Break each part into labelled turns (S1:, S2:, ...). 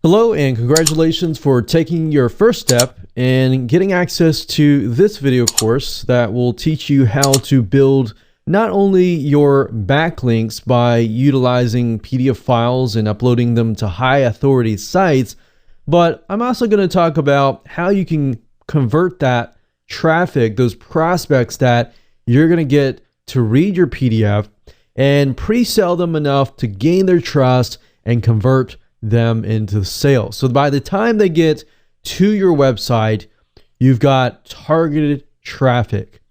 S1: Hello and congratulations for taking your first step and getting access to this video course that will teach you how to build not only your backlinks by utilizing PDF files and uploading them to high authority sites, but I'm also going to talk about how you can convert that traffic, those prospects that you're going to get to read your PDF and pre-sell them enough to gain their trust and convert them into sales. So by the time they get to your website, you've got targeted traffic.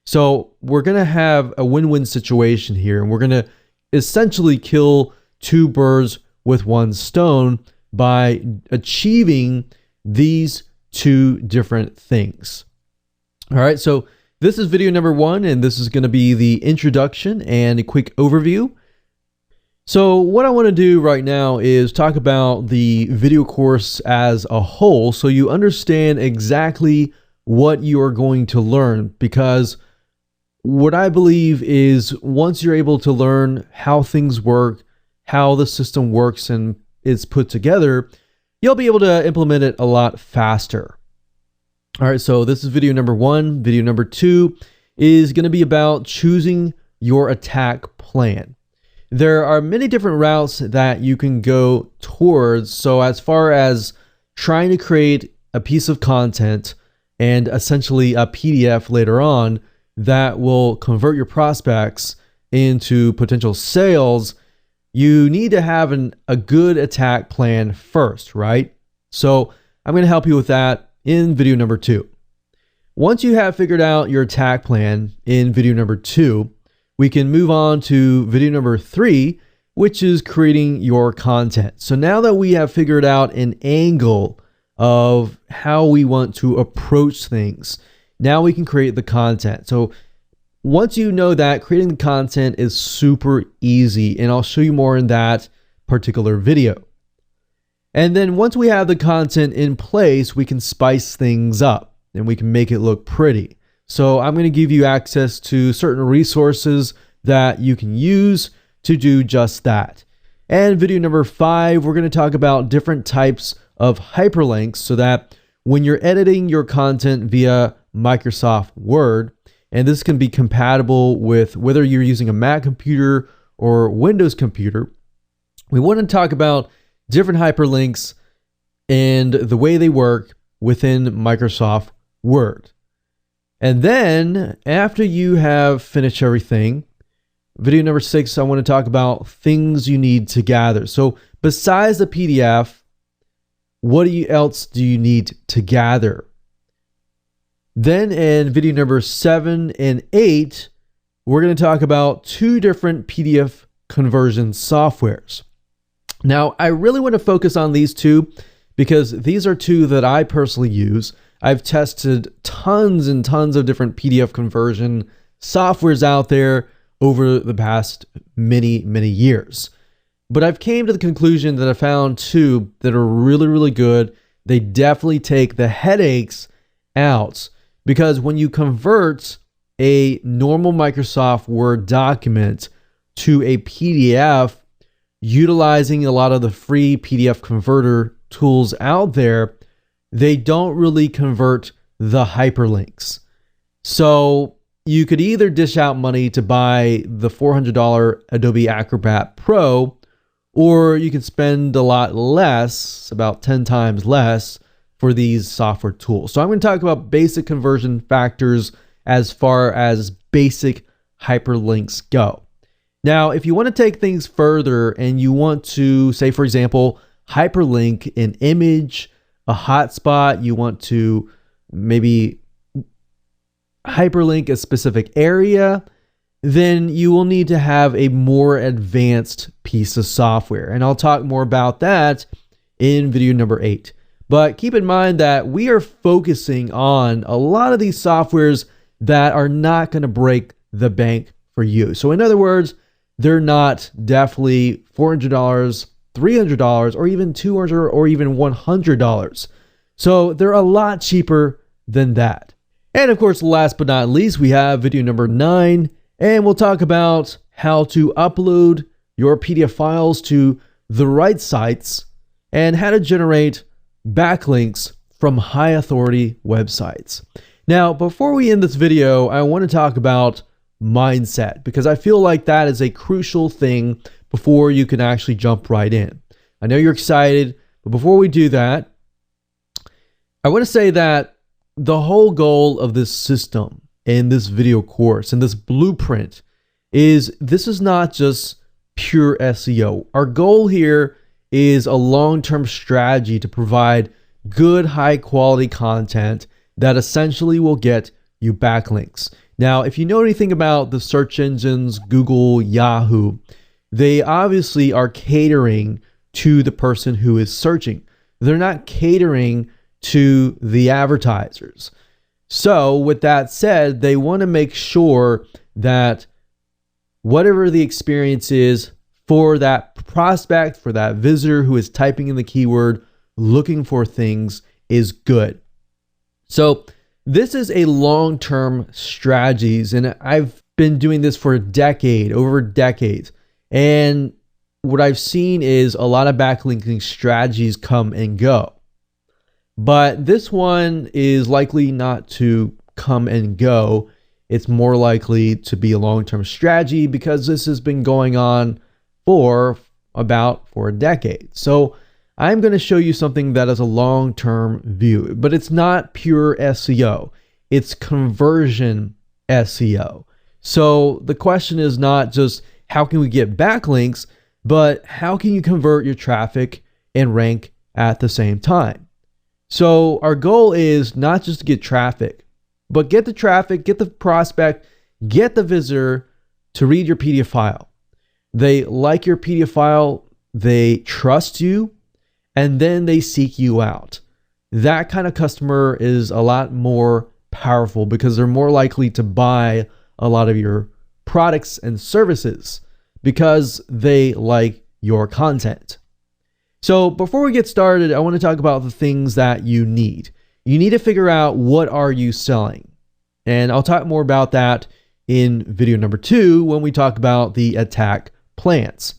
S1: So we're going to have a win-win situation here, and we're going to essentially kill two birds with one stone by achieving these two different things. All right, so this is video number 1, and this is going to be the introduction and a quick overview. So what I want to do right now is talk about the video course as a whole so you understand exactly what you are going to learn, because what I believe is once you're able to learn how things work, how the system works and is put together, you'll be able to implement it a lot faster. All right, so this is video number 1. Video number 2 is going to be about choosing your attack plan. There are many different routes that you can go towards. So as far as trying to create a piece of content and essentially a PDF later on that will convert your prospects into potential sales, you need to have a good attack plan first, right? So I'm going to help you with that in video number 2. Once you have figured out your attack plan in video number 2, we can move on to video number 3, which is creating your content. So now that we have figured out an angle of how we want to approach things, now we can create the content. So once you know that, creating the content is super easy, and I'll show you more in that particular video. And then once we have the content in place, we can spice things up and we can make it look pretty. So I'm going to give you access to certain resources that you can use to do just that. And video number 5, we're going to talk about different types of hyperlinks so that when you're editing your content via Microsoft Word, and this can be compatible with whether you're using a Mac computer or Windows computer, we want to talk about different hyperlinks and the way they work within Microsoft Word. And then after you have finished everything, video number 6, I want to talk about things you need to gather. So besides the PDF, what else do you need to gather? Then in video number 7 and 8, we're going to talk about 2 different PDF conversion softwares. Now, I really want to focus on these 2 because these are 2 that I personally use. I've tested tons and tons of different PDF conversion softwares out there over the past many years. But I've came to the conclusion that I found 2 that are really good. They definitely take the headaches out, because when you convert a normal Microsoft Word document to a PDF, utilizing a lot of the free PDF converter tools out there, they don't really convert the hyperlinks. So you could either dish out money to buy the $400 Adobe Acrobat Pro, or you can spend a lot less, about 10 times less, for these software tools. So I'm going to talk about basic conversion factors as far as basic hyperlinks go. Now, if you want to take things further and you want to, say, for example, hyperlink an image, a hotspot, you want to maybe hyperlink a specific area, then you will need to have a more advanced piece of software. And I'll talk more about that in video number 8. But keep in mind that we are focusing on a lot of these softwares that are not going to break the bank for you. So in other words, they're not definitely $400, $300, or even $200 or even $100. So they're a lot cheaper than that. And of course, last but not least, we have video number 9, and we'll talk about how to upload your PDF files to the right sites and how to generate backlinks from high authority websites. Now, before we end this video, I want to talk about mindset, because I feel like that is a crucial thing before you can actually jump right in. I know you're excited, but before we do that, I want to say that the whole goal of this system in this video course and this blueprint is this is not just pure SEO. Our goal here is a long-term strategy to provide good, high-quality content that essentially will get you backlinks. Now, if you know anything about the search engines, Google, Yahoo, they obviously are catering to the person who is searching. They're not catering to the advertisers. So with that said, they want to make sure that whatever the experience is for that prospect, for that visitor who is typing in the keyword, looking for things, is good. So this is a long-term strategies, and I've been doing this for a decade, over decades. And what I've seen is a lot of backlinking strategies come and go. But this one is likely not to come and go. It's more likely to be a long-term strategy because this has been going on for a decade. So I'm going to show you something that is a long-term view, but it's not pure SEO. It's conversion SEO. So the question is not just how can we get backlinks, but how can you convert your traffic and rank at the same time? So our goal is not just to get traffic, but get the traffic, get the prospect, get the visitor to read your PDF file. They like your PDF file, they trust you, and then they seek you out. That kind of customer is a lot more powerful because they're more likely to buy a lot of your products and services because they like your content. So before we get started, I want to talk about the things that you need. You need to figure out what are you selling. And I'll talk more about that in video number 2 when we talk about the attack plans.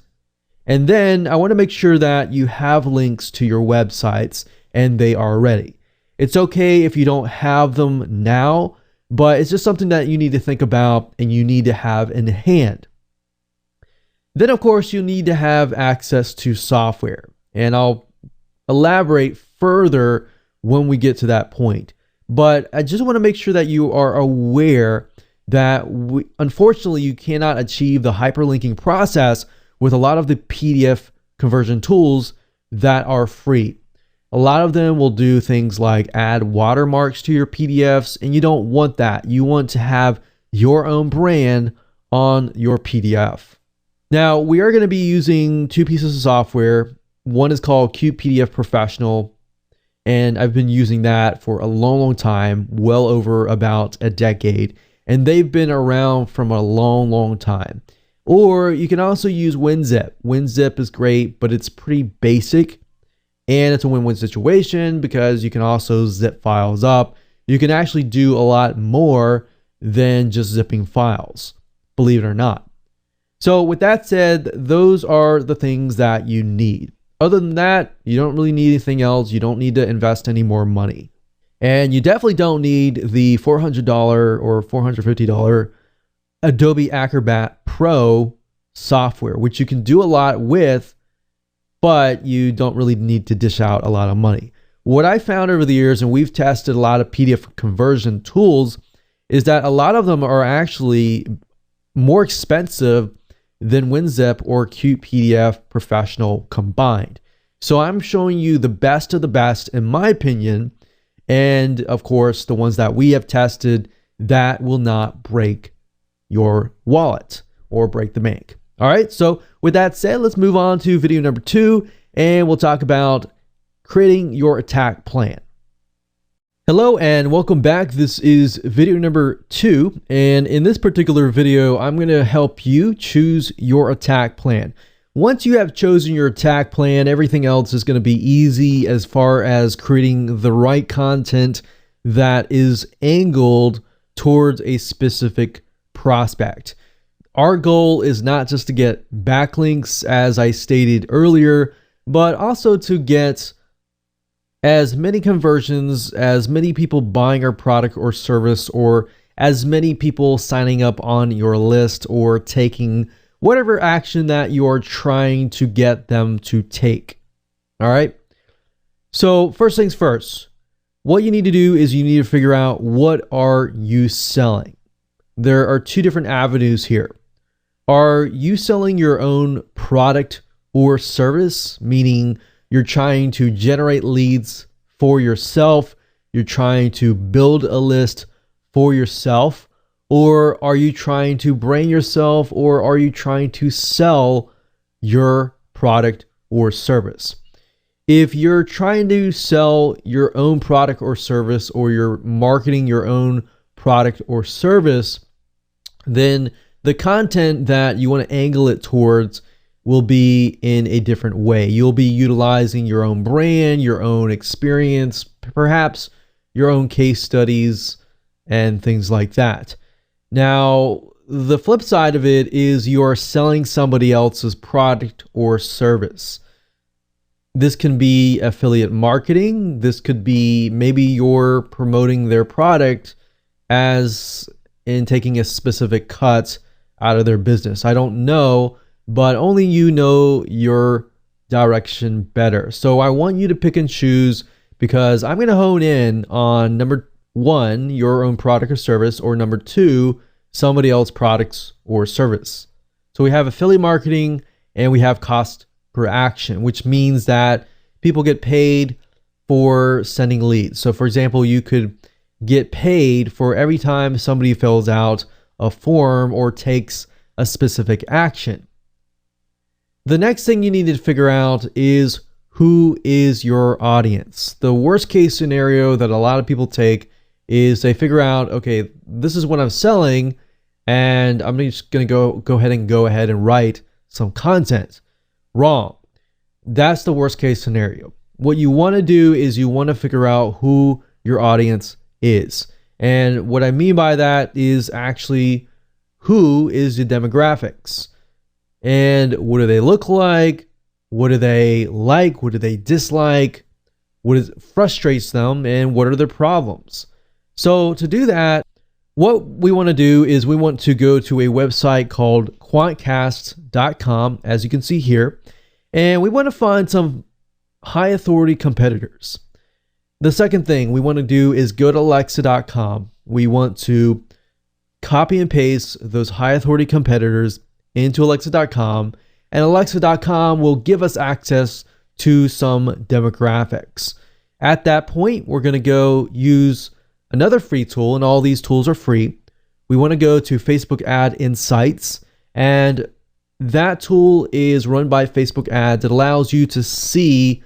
S1: And then I want to make sure that you have links to your websites and they are ready. It's okay if you don't have them now, but it's just something that you need to think about and you need to have in hand. Then, of course, you need to have access to software. And I'll elaborate further when we get to that point. But I just want to make sure that you are aware that unfortunately, you cannot achieve the hyperlinking process with a lot of the PDF conversion tools that are free. A lot of them will do things like add watermarks to your PDFs, and you don't want that. You want to have your own brand on your PDF. Now, we are going to be using 2 pieces of software. One is called PDF Professional, and I've been using that for a long time, well over about a decade, and they've been around from a long time. Or you can also use WinZip. WinZip is great, but it's pretty basic, and it's a win-win situation because you can also zip files up. You can actually do a lot more than just zipping files, believe it or not. So with that said, those are the things that you need. Other than that, you don't really need anything else. You don't need to invest any more money. And you definitely don't need the $400 or $450 Adobe Acrobat Pro software, which you can do a lot with, but you don't really need to dish out a lot of money. What I found over the years, and we've tested a lot of PDF conversion tools, is that a lot of them are actually more expensive than WinZip or PDF Professional combined. So I'm showing you the best of the best, in my opinion, and of course, the ones that we have tested that will not break your wallet or break the bank. All right, so with that said, let's move on to video number 2, and we'll talk about creating your attack plan. Hello and welcome back. This is video number 2, and in this particular video, I'm going to help you choose your attack plan. Once you have chosen your attack plan, everything else is going to be easy as far as creating the right content that is angled towards a specific prospect. Our goal is not just to get backlinks, as I stated earlier. but also to get as many conversions, as many people buying our product or service, or as many people signing up on your list or taking whatever action that you're trying to get them to take. All right. So first things first, what you need to do is you need to figure out, what are you selling? There are two different avenues here. Are you selling your own product or service? Meaning you're trying to generate leads for yourself. You're trying to build a list for yourself. Or are you trying to brand yourself, or are you trying to sell your product or service? If you're trying to sell your own product or service, or you're marketing your own product or service, then the content that you want to angle it towards will be in a different way. You'll be utilizing your own brand, your own experience, perhaps your own case studies and things like that. Now, the flip side of it is you're selling somebody else's product or service. This can be affiliate marketing. This could be maybe you're promoting their product as in taking a specific cut out of their business. I don't know, but only you know your direction better. So I want you to pick and choose, because I'm going to hone in on number one, your own product or service, or number two, somebody else's products or service. So we have affiliate marketing and we have cost per action, which means that people get paid for sending leads. So for example, you could get paid for every time somebody fills out a form or takes a specific action. The next thing you need to figure out is, who is your audience? The worst case scenario that a lot of people take is they figure out, okay, this is what I'm selling, and I'm just going to go ahead and write some content. Wrong. That's the worst case scenario. What you want to do is you want to figure out who your audience is. And what I mean by that is actually, who is the demographics? And what do they look like? What do they like? What do they dislike? What frustrates them? And what are their problems? So to do that, what we want to do is we want to go to a website called quantcast.com, as you can see here. And we want to find some high authority competitors. The second thing we want to do is go to alexa.com. We want to copy and paste those high authority competitors into alexa.com, and alexa.com will give us access to some demographics. At that point, we're going to go use another free tool, and all these tools are free. We want to go to Facebook Ad Insights, and that tool is run by Facebook Ads. It allows you to see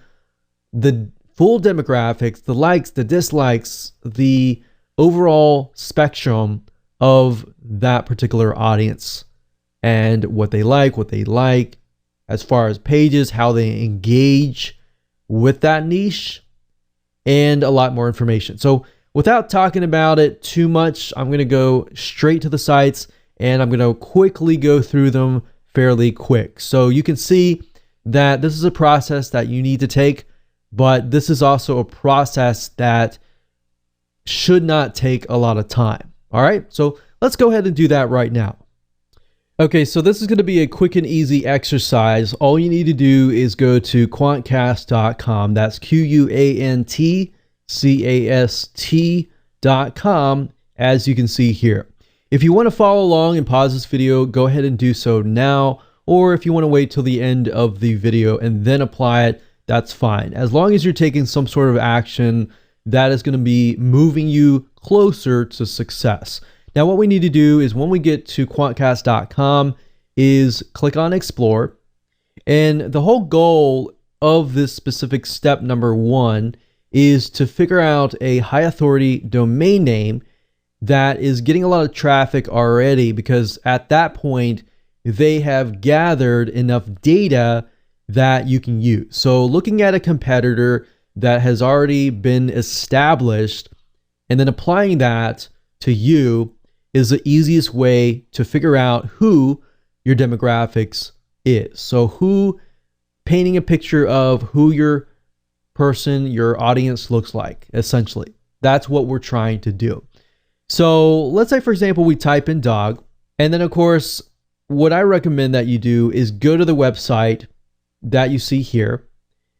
S1: the full demographics, the likes, the dislikes, the overall spectrum of that particular audience, and what they like, as far as pages, how they engage with that niche, and a lot more information. So without talking about it too much, I'm going to go straight to the sites, and I'm going to quickly go through them fairly quick. So you can see that this is a process that you need to take, but this is also a process that should not take a lot of time. All right, so let's go ahead and do that right now. Okay, so this is going to be a quick and easy exercise. All you need to do is go to quantcast.com. That's quantcast.com, as you can see here. If you want to follow along and pause this video, go ahead and do so now. Or if you want to wait till the end of the video and then apply it, that's fine. As long as you're taking some sort of action that is going to be moving you closer to success. Now, what we need to do is, when we get to quantcast.com, is click on Explore. And the whole goal of this specific step number one is to figure out a high authority domain name that is getting a lot of traffic already, because at that point, they have gathered enough data that you can use. So looking at a competitor that has already been established and then applying that to you is the easiest way to figure out who your demographics is. So who painting a picture of who your audience looks like, essentially. That's what we're trying to do. So let's say, for example, we type in dog, and then of course, what I recommend that you do is go to the website that you see here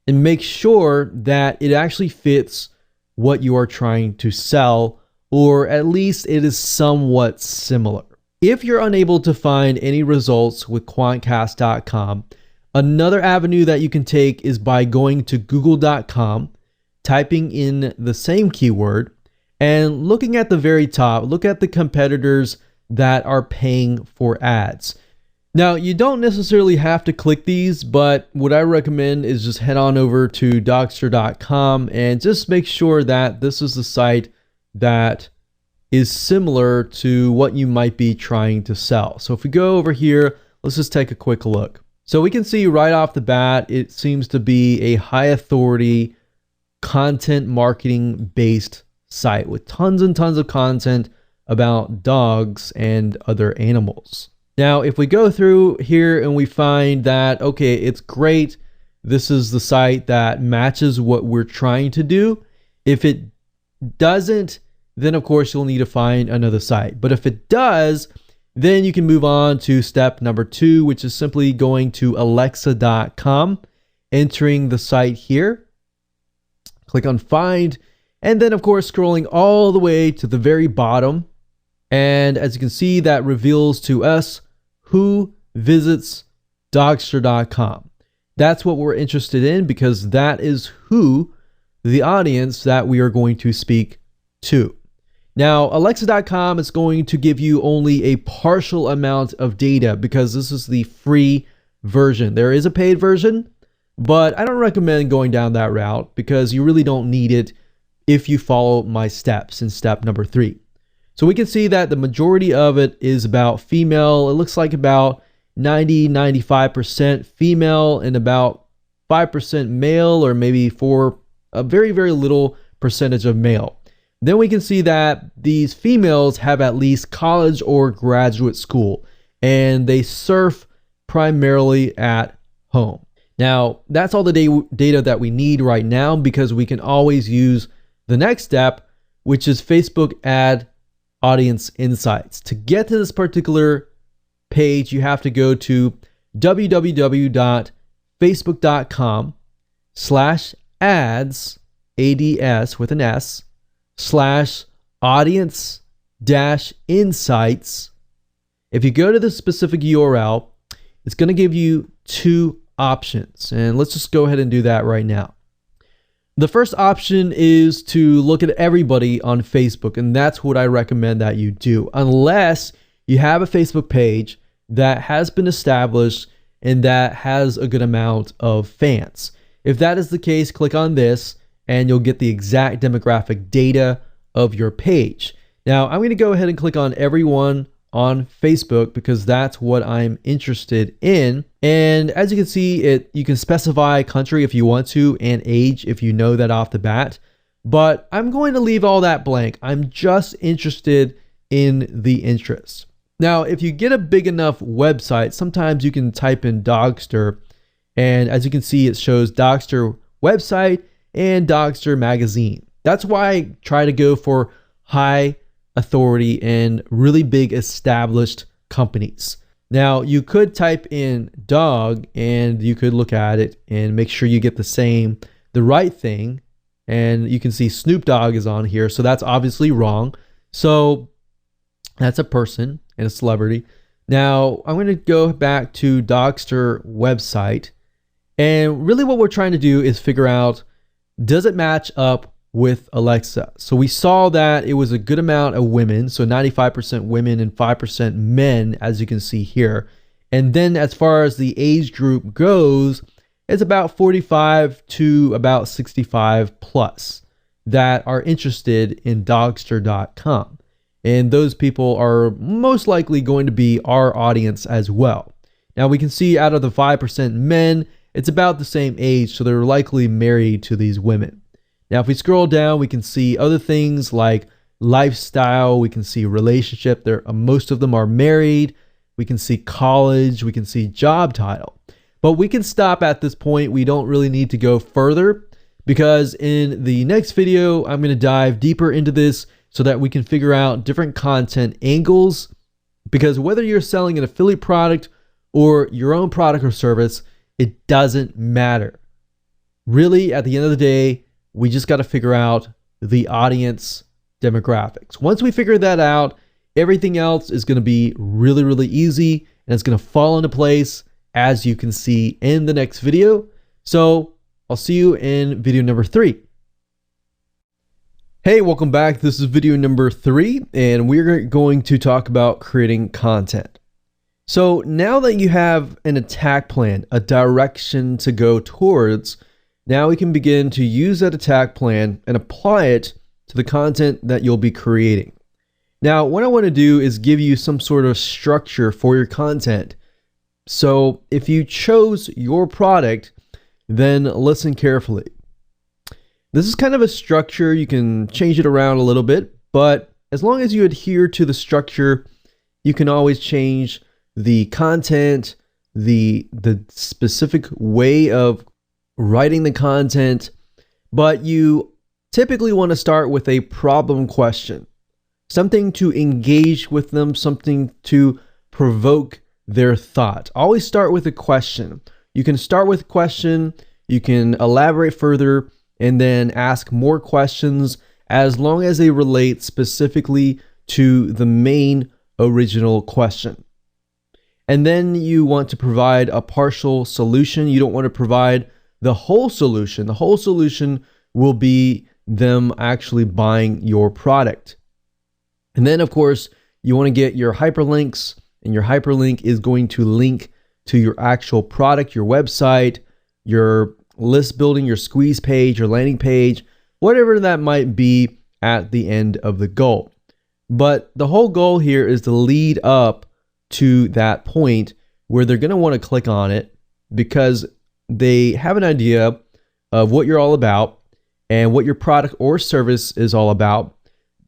S1: and make sure that it actually fits what you are trying to sell, or at least it is somewhat similar. If you're unable to find any results with quantcast.com, another avenue that you can take is by going to google.com, typing in the same keyword, and looking at the very top, look at the competitors that are paying for ads. Now, you don't necessarily have to click these, but what I recommend is just head on over to Dogster.com and just make sure that this is the site that is similar to what you might be trying to sell. So if we go over here, let's just take a quick look. So we can see right off the bat, it seems to be a high authority content marketing based site with tons and tons of content about dogs and other animals. Now, if we go through here and we find that, okay, it's great, this is the site that matches what we're trying to do. If it doesn't, then of course you'll need to find another site. But if it does, then you can move on to step number 2, which is simply going to alexa.com, entering the site here, click on find, and then of course scrolling all the way to the very bottom. And as you can see, that reveals to us who visits Dogster.com. That's what we're interested in, because that is who the audience that we are going to speak to. Now, Alexa.com is going to give you only a partial amount of data because this is the free version. There is a paid version, but I don't recommend going down that route because you really don't need it if you follow my steps in step number 3. So we can see that the majority of it is about female. It looks like about 90-95% female and about 5% male, or maybe for a very, very little percentage of male. Then we can see that these females have at least college or graduate school, and they surf primarily at home. Now, that's all the data that we need right now, because we can always use the next step, which is Facebook ad audience insights. To get to this particular page, you have to go to www.facebook.com/ads, ADS with an S, /audience-insights. If you go to the specific URL, it's going to give you 2 options. And let's just go ahead and do that right now. The first option is to look at everybody on Facebook, and that's what I recommend that you do, unless you have a Facebook page that has been established and that has a good amount of fans. If that is the case, click on this and you'll get the exact demographic data of your page. Now, I'm going to go ahead and click on everyone on Facebook because that's what I'm interested in. And as you can see, you can specify country if you want to and age if you know that off the bat. But I'm going to leave all that blank. I'm just interested in the interests. Now, if you get a big enough website, sometimes you can type in Dogster, and as you can see, it shows Dogster website and Dogster magazine. That's why I try to go for high authority and really big established companies. Now, you could type in dog and you could look at it and make sure you get the right thing. And you can see Snoop Dogg is on here, so that's obviously wrong. So that's a person and a celebrity. Now, I'm going to go back to Dogster website. And really what we're trying to do is figure out, does it match up with Alexa? So we saw that it was a good amount of women, so 95% women and 5% men, as you can see here. And then as far as the age group goes, it's about 45 to about 65 plus that are interested in Dogster.com. And those people are most likely going to be our audience as well. Now we can see out of the 5% men, it's about the same age, so they're likely married to these women. Now, if we scroll down, we can see other things like lifestyle. We can see relationship. Most of them are married. We can see college. We can see job title. But we can stop at this point. We don't really need to go further, because in the next video, I'm going to dive deeper into this so that we can figure out different content angles. Because whether you're selling an affiliate product or your own product or service, it doesn't matter. Really, at the end of the day, we just got to figure out the audience demographics. Once we figure that out, everything else is going to be really, really easy, and it's going to fall into place, as you can see in the next video. So I'll see you in video number 3. Hey, welcome back. This is video number 3, and we're going to talk about creating content. So now that you have an attack plan, a direction to go towards, now we can begin to use that attack plan and apply it to the content that you'll be creating. Now, what I want to do is give you some sort of structure for your content. So if you chose your product, then listen carefully. This is kind of a structure. You can change it around a little bit, but as long as you adhere to the structure, you can always change the content, the specific way of writing the content, but you typically want to start with a problem question, something to engage with them, something to provoke their thought. Always start with a question. You can start with a question, you can elaborate further, and then ask more questions as long as they relate specifically to the main original question. And then you want to provide a partial solution. You don't want to provide the whole solution. The whole solution will be them actually buying your product. And then, of course, you want to get your hyperlinks, and your hyperlink is going to link to your actual product, your website, your list building, your squeeze page, your landing page, whatever that might be at the end of the goal. But the whole goal here is to lead up to that point where they're going to want to click on it because they have an idea of what you're all about and what your product or service is all about.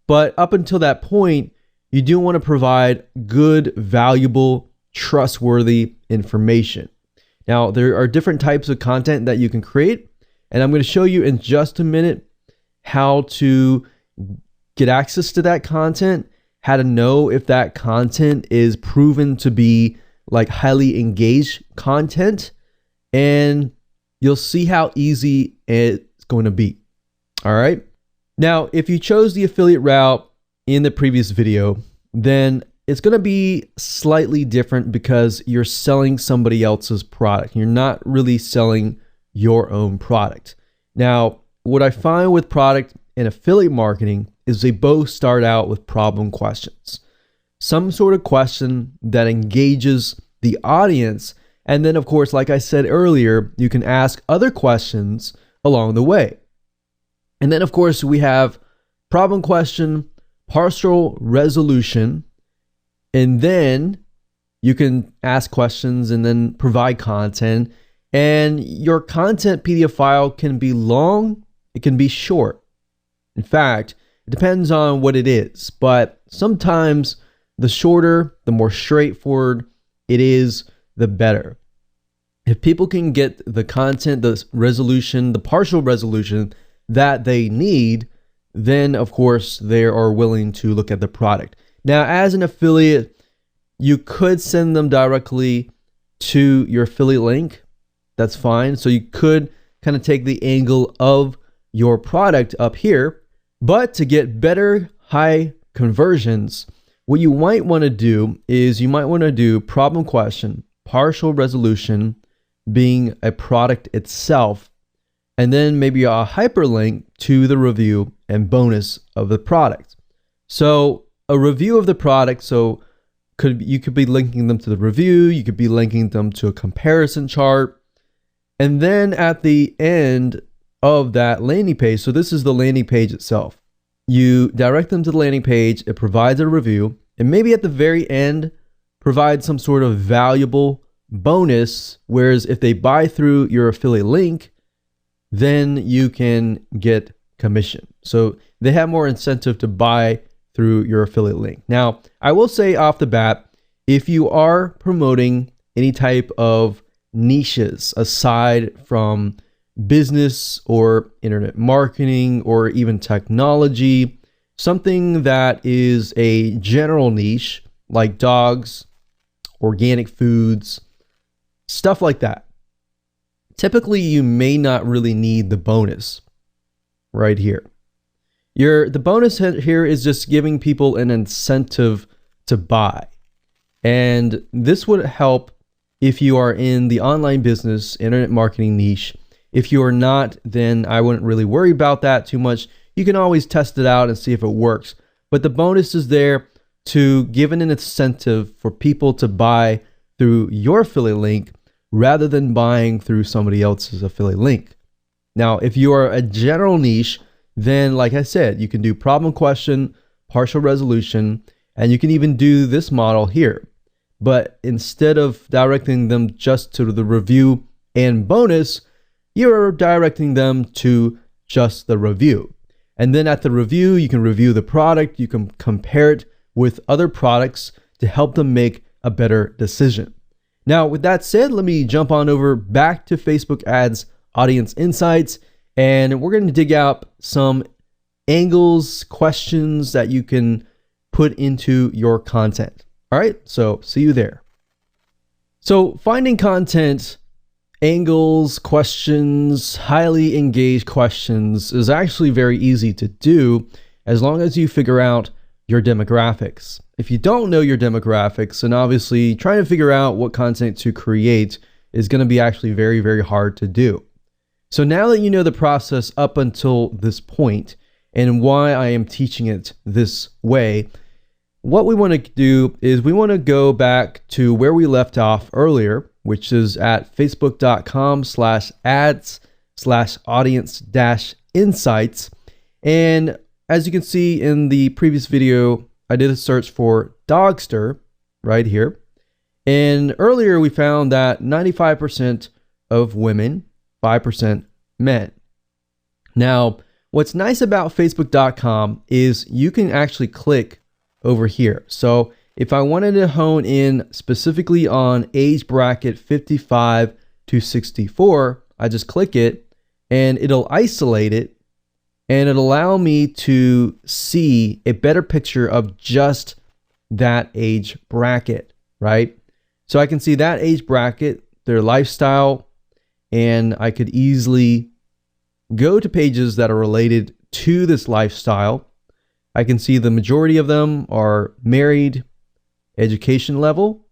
S1: But up until that point, you do want to provide good, valuable, trustworthy information. Now, there are different types of content that you can create, and I'm going to show you in just a minute how to get access to that content, how to know if that content is proven to be like highly engaged content, and you'll see how easy it's going to be. All right. Now, if you chose the affiliate route in the previous video, then it's going to be slightly different because you're selling somebody else's product. You're not really selling your own product. Now, what I find with product and affiliate marketing is they both start out with problem questions. Some sort of question that engages the audience. And then, of course, like I said earlier, you can ask other questions along the way. And then, of course, we have problem question, partial resolution, and then you can ask questions and then provide content. And your content PDF file can be long, it can be short. In fact, it depends on what it is, but sometimes the shorter, the more straightforward it is, the better. If people can get the content, the resolution, the partial resolution that they need, then of course they are willing to look at the product. Now, as an affiliate, you could send them directly to your affiliate link. That's fine. So you could kind of take the angle of your product up here, but to get better high conversions, what you might want to do is you might want to do problem question, partial resolution being a product itself, and then maybe a hyperlink to the review and bonus of the product. So a review of the product, so you could be linking them to the review, you could be linking them to a comparison chart, and then at the end of that landing page, so this is the landing page itself, you direct them to the landing page, it provides a review, and maybe at the very end provide some sort of valuable bonus, whereas if they buy through your affiliate link, then you can get commission. So they have more incentive to buy through your affiliate link. Now, I will say off the bat, if you are promoting any type of niches aside from business or internet marketing or even technology, something that is a general niche like dogs, organic foods, stuff like that. Typically, you may not really need the bonus right here. The bonus here is just giving people an incentive to buy. And this would help if you are in the online business, internet marketing niche. If you are not, then I wouldn't really worry about that too much. You can always test it out and see if it works. But the bonus is there to give an incentive for people to buy through your affiliate link rather than buying through somebody else's affiliate link. Now, if you are a general niche, then like I said, you can do problem question, partial resolution, and you can even do this model here. But instead of directing them just to the review and bonus, you're directing them to just the review. And then at the review, you can review the product, you can compare it with other products to help them make a better decision. Now, with that said, let me jump on over back to Facebook Ads Audience Insights, and we're going to dig out some angles, questions that you can put into your content. All right, so see you there. So finding content, angles, questions, highly engaged questions is actually very easy to do as long as you figure out your demographics. If you don't know your demographics, then obviously trying to figure out what content to create is going to be actually very, very hard to do. So now that you know the process up until this point and why I am teaching it this way, what we want to do is we want to go back to where we left off earlier, which is at facebook.com/ads/audience-insights. And as you can see in the previous video, I did a search for Dogster right here. And earlier we found that 95% of women, 5% men. Now, what's nice about facebook.com is you can actually click over here. So if I wanted to hone in specifically on age bracket 55 to 64, I just click it and it'll isolate it and it'll allow me to see a better picture of just that age bracket, right? So I can see that age bracket, their lifestyle, and I could easily go to pages that are related to this lifestyle. I can see the majority of them are married, education level,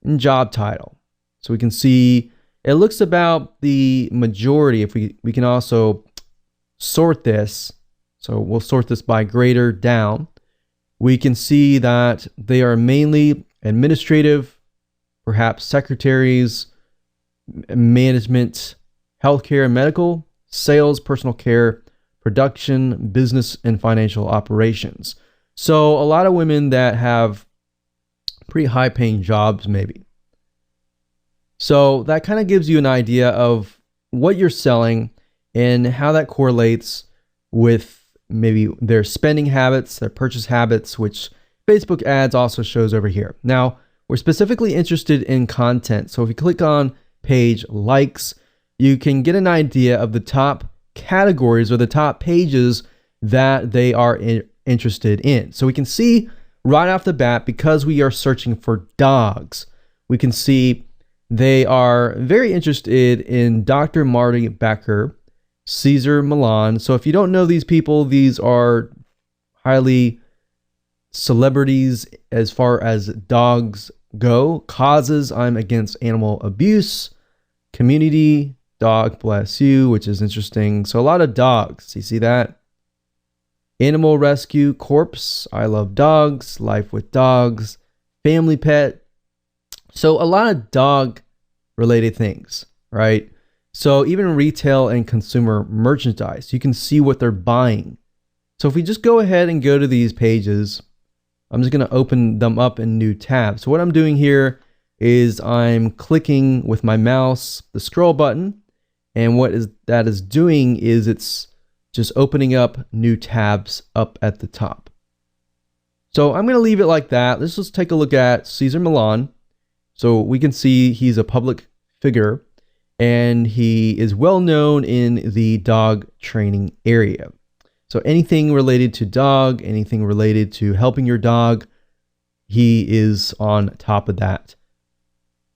S1: and job title. So we can see it looks about the majority. If we can also sort this. So we'll sort this by greater down. We can see that they are mainly administrative, perhaps secretaries, management, healthcare and medical, sales, personal care, production, business, and financial operations. So a lot of women that have pretty high paying jobs maybe. So that kind of gives you an idea of what you're selling and how that correlates with maybe their spending habits, their purchase habits, which Facebook ads also shows over here. Now, we're specifically interested in content. So if you click on page likes, you can get an idea of the top categories or the top pages that they are interested in. So we can see right off the bat, because we are searching for dogs, we can see they are very interested in Dr. Marty Becker, Cesar Millan. So if you don't know these people, these are highly celebrities as far as dogs go. Causes: I'm against animal abuse. Community: dog bless you, which is interesting. So a lot of dogs. You see that? Animal rescue: corpse, I love dogs. Life with dogs. Family pet. So a lot of dog related things, right? So even retail and consumer merchandise, you can see what they're buying. So if we just go ahead and go to these pages, I'm just going to open them up in new tabs. So what I'm doing here is I'm clicking with my mouse the scroll button, and what that is doing is it's just opening up new tabs up at the top. So I'm going to leave it like that. Let's just take a look at Cesar Millan. So we can see he's a public figure. and he is well known in the dog training area. So anything related to dog, anything related to helping your dog, he is on top of that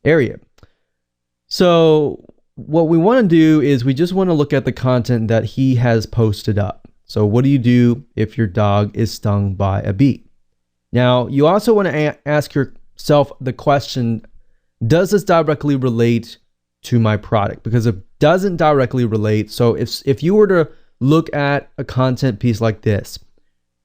S1: area. So what we want to do is we just want to look at the content that he has posted up. So what do you do if your dog is stung by a bee? Now, you also want to ask yourself the question, does this directly relate to my product? Because it doesn't directly relate. So if you were to look at a content piece like this,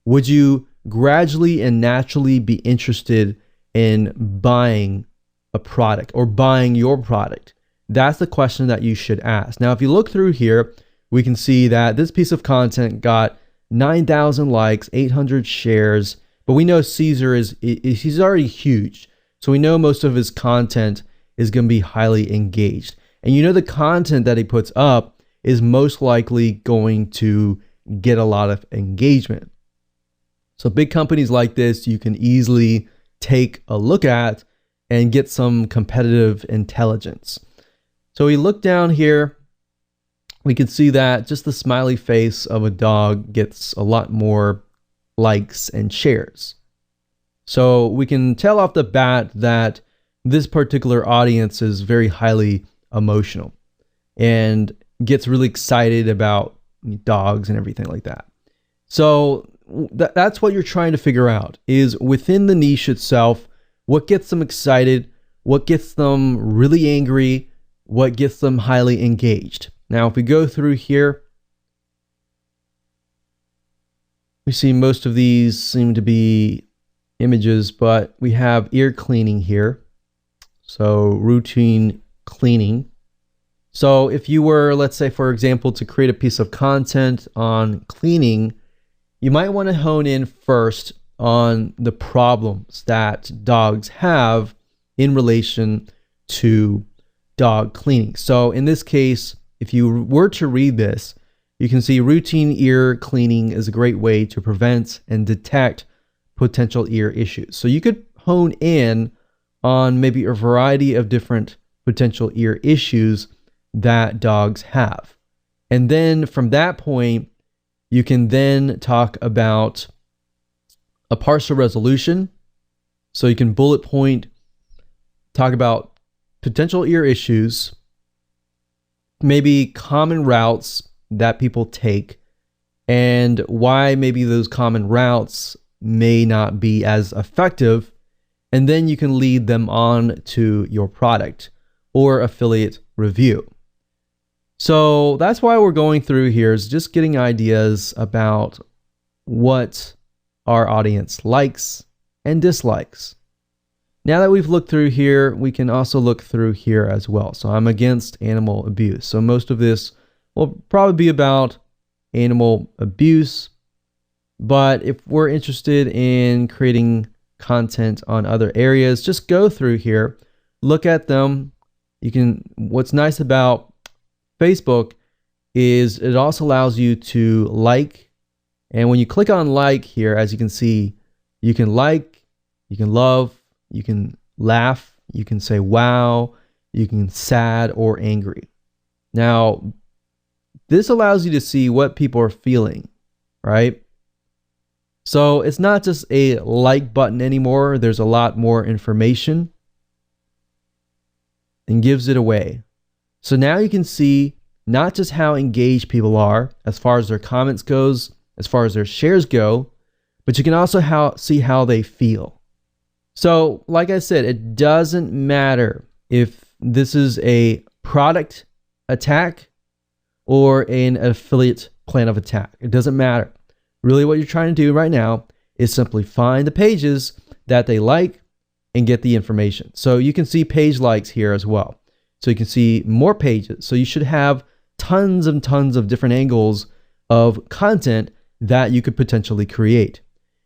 S1: would you gradually and naturally be interested in buying a product or buying your product? That's the question that you should ask. Now, if you look through here, we can see that this piece of content got 9,000 likes, 800 shares, but we know Caesar he's already huge. So we know most of his content is going to be highly engaged. And you know the content that he puts up is most likely going to get a lot of engagement. So big companies like this, you can easily take a look at and get some competitive intelligence. So we look down here, we can see that just the smiley face of a dog gets a lot more likes and shares. So we can tell off the bat that this particular audience is very highly emotional and gets really excited about dogs and everything like that. So that's what you're trying to figure out, is within the niche itself, what gets them excited, what gets them really angry, what gets them highly engaged. Now, if we go through here, we see most of these seem to be images, but we have ear cleaning here. So routine cleaning. So if you were, let's say, for example, to create a piece of content on cleaning, you might want to hone in first on the problems that dogs have in relation to dog cleaning. So in this case, if you were to read this, you can see routine ear cleaning is a great way to prevent and detect potential ear issues. So you could hone in on maybe a variety of different potential ear issues that dogs have. And then from that point, you can then talk about a partial resolution. So you can bullet point, talk about potential ear issues, maybe common routes that people take, and why maybe those common routes may not be as effective. And then you can lead them on to your product or affiliate review. So that's why we're going through here, is just getting ideas about what our audience likes and dislikes. Now that we've looked through here, we can also look through here as well. So I'm against animal abuse. So most of this will probably be about animal abuse. But if we're interested in creating content on other areas, just go through here, look at them. What's nice about Facebook is it also allows you to like. And when you click on like here, as you can see, you can like, you can love, you can laugh, you can say wow, you can sad or angry. Now, this allows you to see what people are feeling, right? So it's not just a like button anymore. There's a lot more information and gives it away. So now you can see not just how engaged people are as far as their comments goes, as far as their shares go, but you can also see how they feel. So like I said, it doesn't matter if this is a product attack or an affiliate plan of attack. It doesn't matter. Really what you're trying to do right now is simply find the pages that they like and get the information. So you can see page likes here as well. So you can see more pages. So you should have tons and tons of different angles of content that you could potentially create.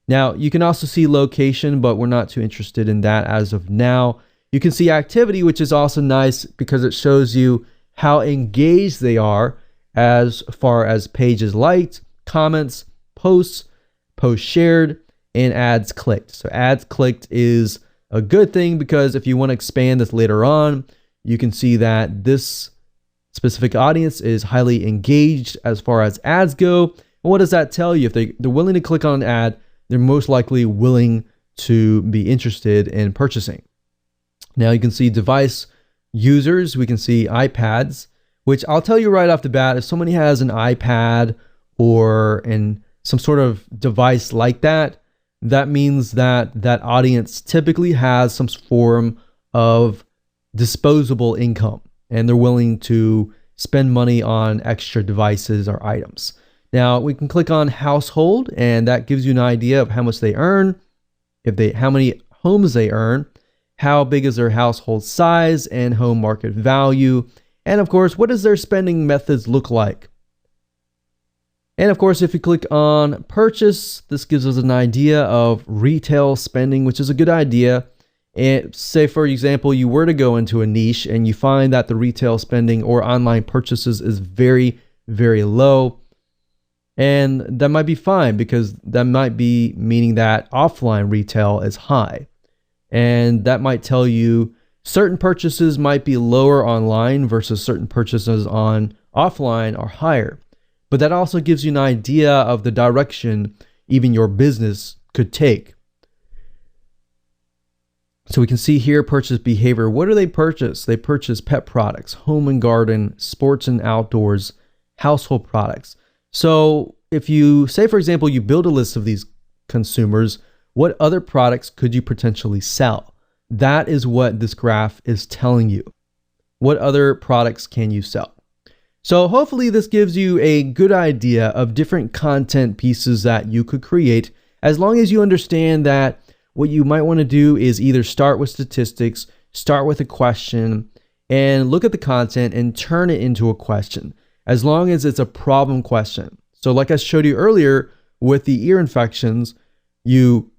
S1: Now, you can also see location, but we're not too interested in that as of now. You can see activity, which is also nice because it shows you how engaged they are as far as pages liked, comments, posts shared, and ads clicked. So ads clicked is a good thing because if you want to expand this later on, you can see that this specific audience is highly engaged as far as ads go. And what does that tell you? If they're willing to click on an ad, they're most likely willing to be interested in purchasing. Now you can see device users, we can see iPads, which I'll tell you right off the bat, if somebody has an iPad or some sort of device like that, that means that that audience typically has some form of disposable income and they're willing to spend money on extra devices or items. Now we can click on household and that gives you an idea of how much they earn, how many homes they earn, how big is their household size and home market value, and of course, what does their spending methods look like? And of course, if you click on purchase, this gives us an idea of retail spending, which is a good idea. And say, for example, you were to go into a niche and you find that the retail spending or online purchases is very, very low. And that might be fine because that might be meaning that offline retail is high. And that might tell you certain purchases might be lower online versus certain purchases on offline are higher. But that also gives you an idea of the direction even your business could take. So we can see here purchase behavior. What do they purchase? They purchase pet products, home and garden, sports and outdoors, household products. So if you say, for example, you build a list of these consumers, what other products could you potentially sell? That is what this graph is telling you. What other products can you sell? So hopefully this gives you a good idea of different content pieces that you could create, as long as you understand that what you might want to do is either start with statistics, start with a question, and look at the content and turn it into a question, as long as it's a problem question. So like I showed you earlier with the ear infections, you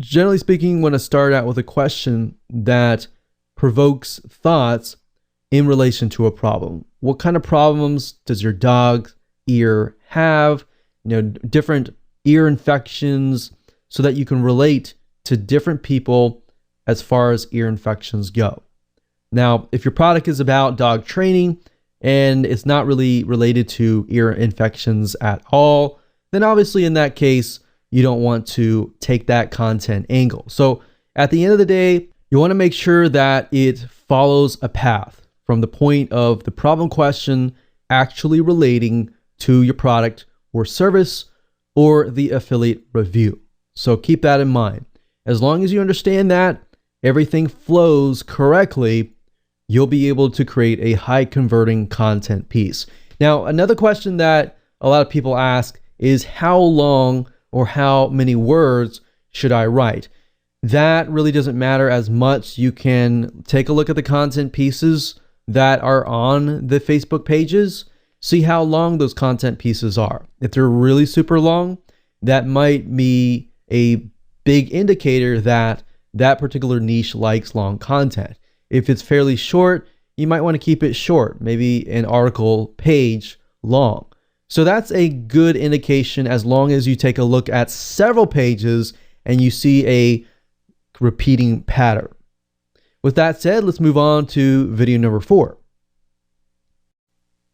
S1: generally speaking want to start out with a question that provokes thoughts in relation to a problem. What kind of problems does your dog's ear have? Different ear infections, so that you can relate to different people as far as ear infections go. Now, if your product is about dog training and it's not really related to ear infections at all, then obviously in that case, you don't want to take that content angle. So at the end of the day, you want to make sure that it follows a path from the point of the problem question actually relating to your product or service or the affiliate review. So keep that in mind. As long as you understand that everything flows correctly, you'll be able to create a high converting content piece. Now, another question that a lot of people ask is how long or how many words should I write? That really doesn't matter as much. You can take a look at the content pieces that are on the Facebook pages, see how long those content pieces are. If they're really super long, that might be a big indicator that that particular niche likes long content. If it's fairly short, you might want to keep it short, maybe an article page long. So that's a good indication, as long as you take a look at several pages and you see a repeating pattern. With that said, let's move on to video number 4.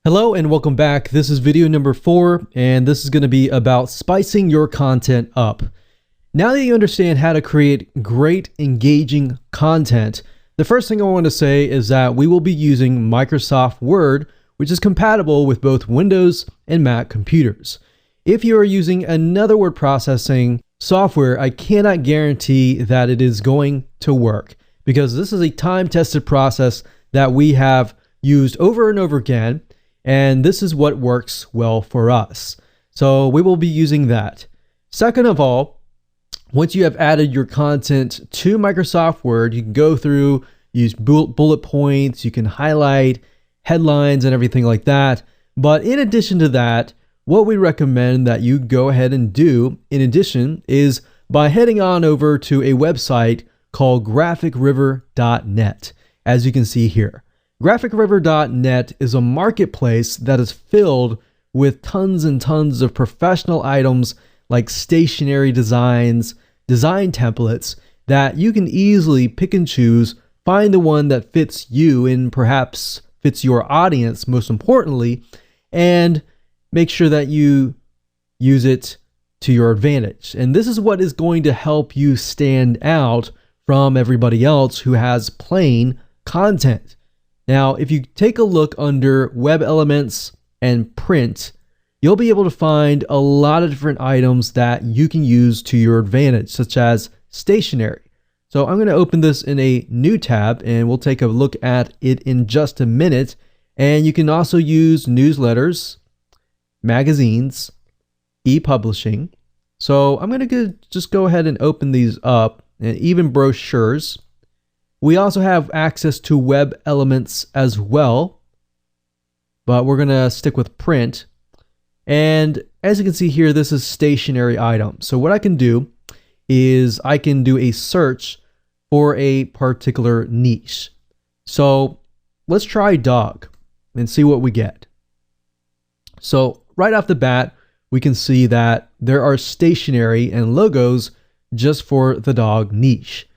S1: Hello and welcome back. This is video number 4, and this is going to be about spicing your content up. Now that you understand how to create great, engaging content, the first thing I want to say is that we will be using Microsoft Word, which is compatible with both Windows and Mac computers. If you are using another word processing software, I cannot guarantee that it is going to work, because this is a time-tested process that we have used over and over again, and this is what works well for us. So we will be using that. Second of all, once you have added your content to Microsoft Word, you can go through, use bullet points, you can highlight headlines and everything like that. But in addition to that, what we recommend that you go ahead and do in addition is by heading on over to a website called graphicriver.net, as you can see here. Graphicriver.net is a marketplace that is filled with tons and tons of professional items like stationery designs, design templates that you can easily pick and choose, find the one that fits you in perhaps fits your audience most importantly, and make sure that you use it to your advantage. And this is what is going to help you stand out from everybody else who has plain content. Now, if you take a look under web elements and print, you'll be able to find a lot of different items that you can use to your advantage, such as stationery. So I'm going to open this in a new tab and we'll take a look at it in just a minute. And you can also use newsletters, magazines, e-publishing. So I'm going to just go ahead and open these up, and even brochures. We also have access to web elements as well, but we're going to stick with print. And as you can see here, this is stationary items. So what I can do is I can do a search for a particular niche. So let's try dog and see what we get. So right off the bat, we can see that there are stationery and logos just for the dog niche.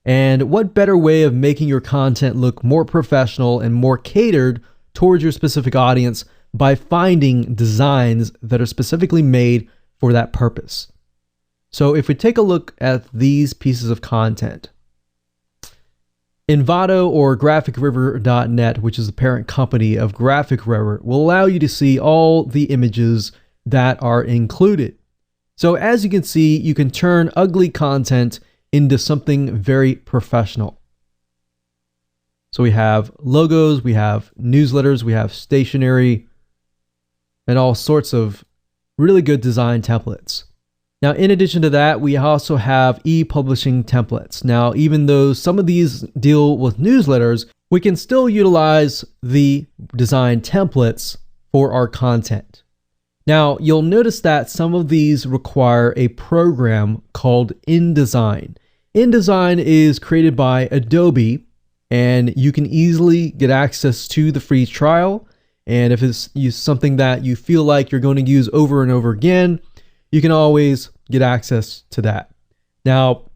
S1: And what better way of making your content look more professional and more catered towards your specific audience by finding designs that are specifically made for that purpose. So if we take a look at these pieces of content, Envato or GraphicRiver.net, which is the parent company of Graphic River, will allow you to see all the images that are included. So as you can see, you can turn ugly content into something very professional. So we have logos, we have newsletters, we have stationery, and all sorts of really good design templates. Now, in addition to that, we also have e-publishing templates. Now, even though some of these deal with newsletters, we can still utilize the design templates for our content. Now, you'll notice that some of these require a program called InDesign. InDesign is created by Adobe, and you can easily get access to the free trial. And if it's something that you feel like you're going to use over and over again, you can always get access to that. Now,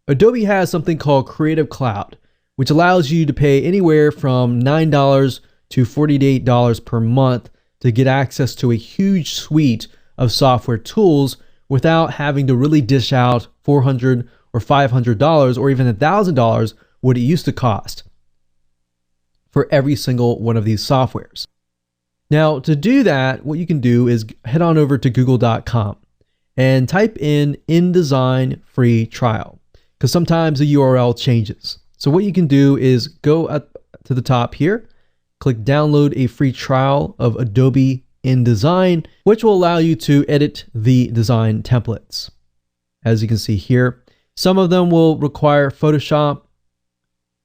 S1: Adobe has something called Creative Cloud, which allows you to pay anywhere from $9 to $48 per month to get access to a huge suite of software tools without having to really dish out $400 or $500 or even $1,000 what it used to cost for every single one of these softwares. Now, to do that, what you can do is head on over to google.com and type in InDesign free trial, because sometimes the URL changes. So what you can do is go up to the top here, click download a free trial of Adobe InDesign, which will allow you to edit the design templates. As you can see here, some of them will require Photoshop.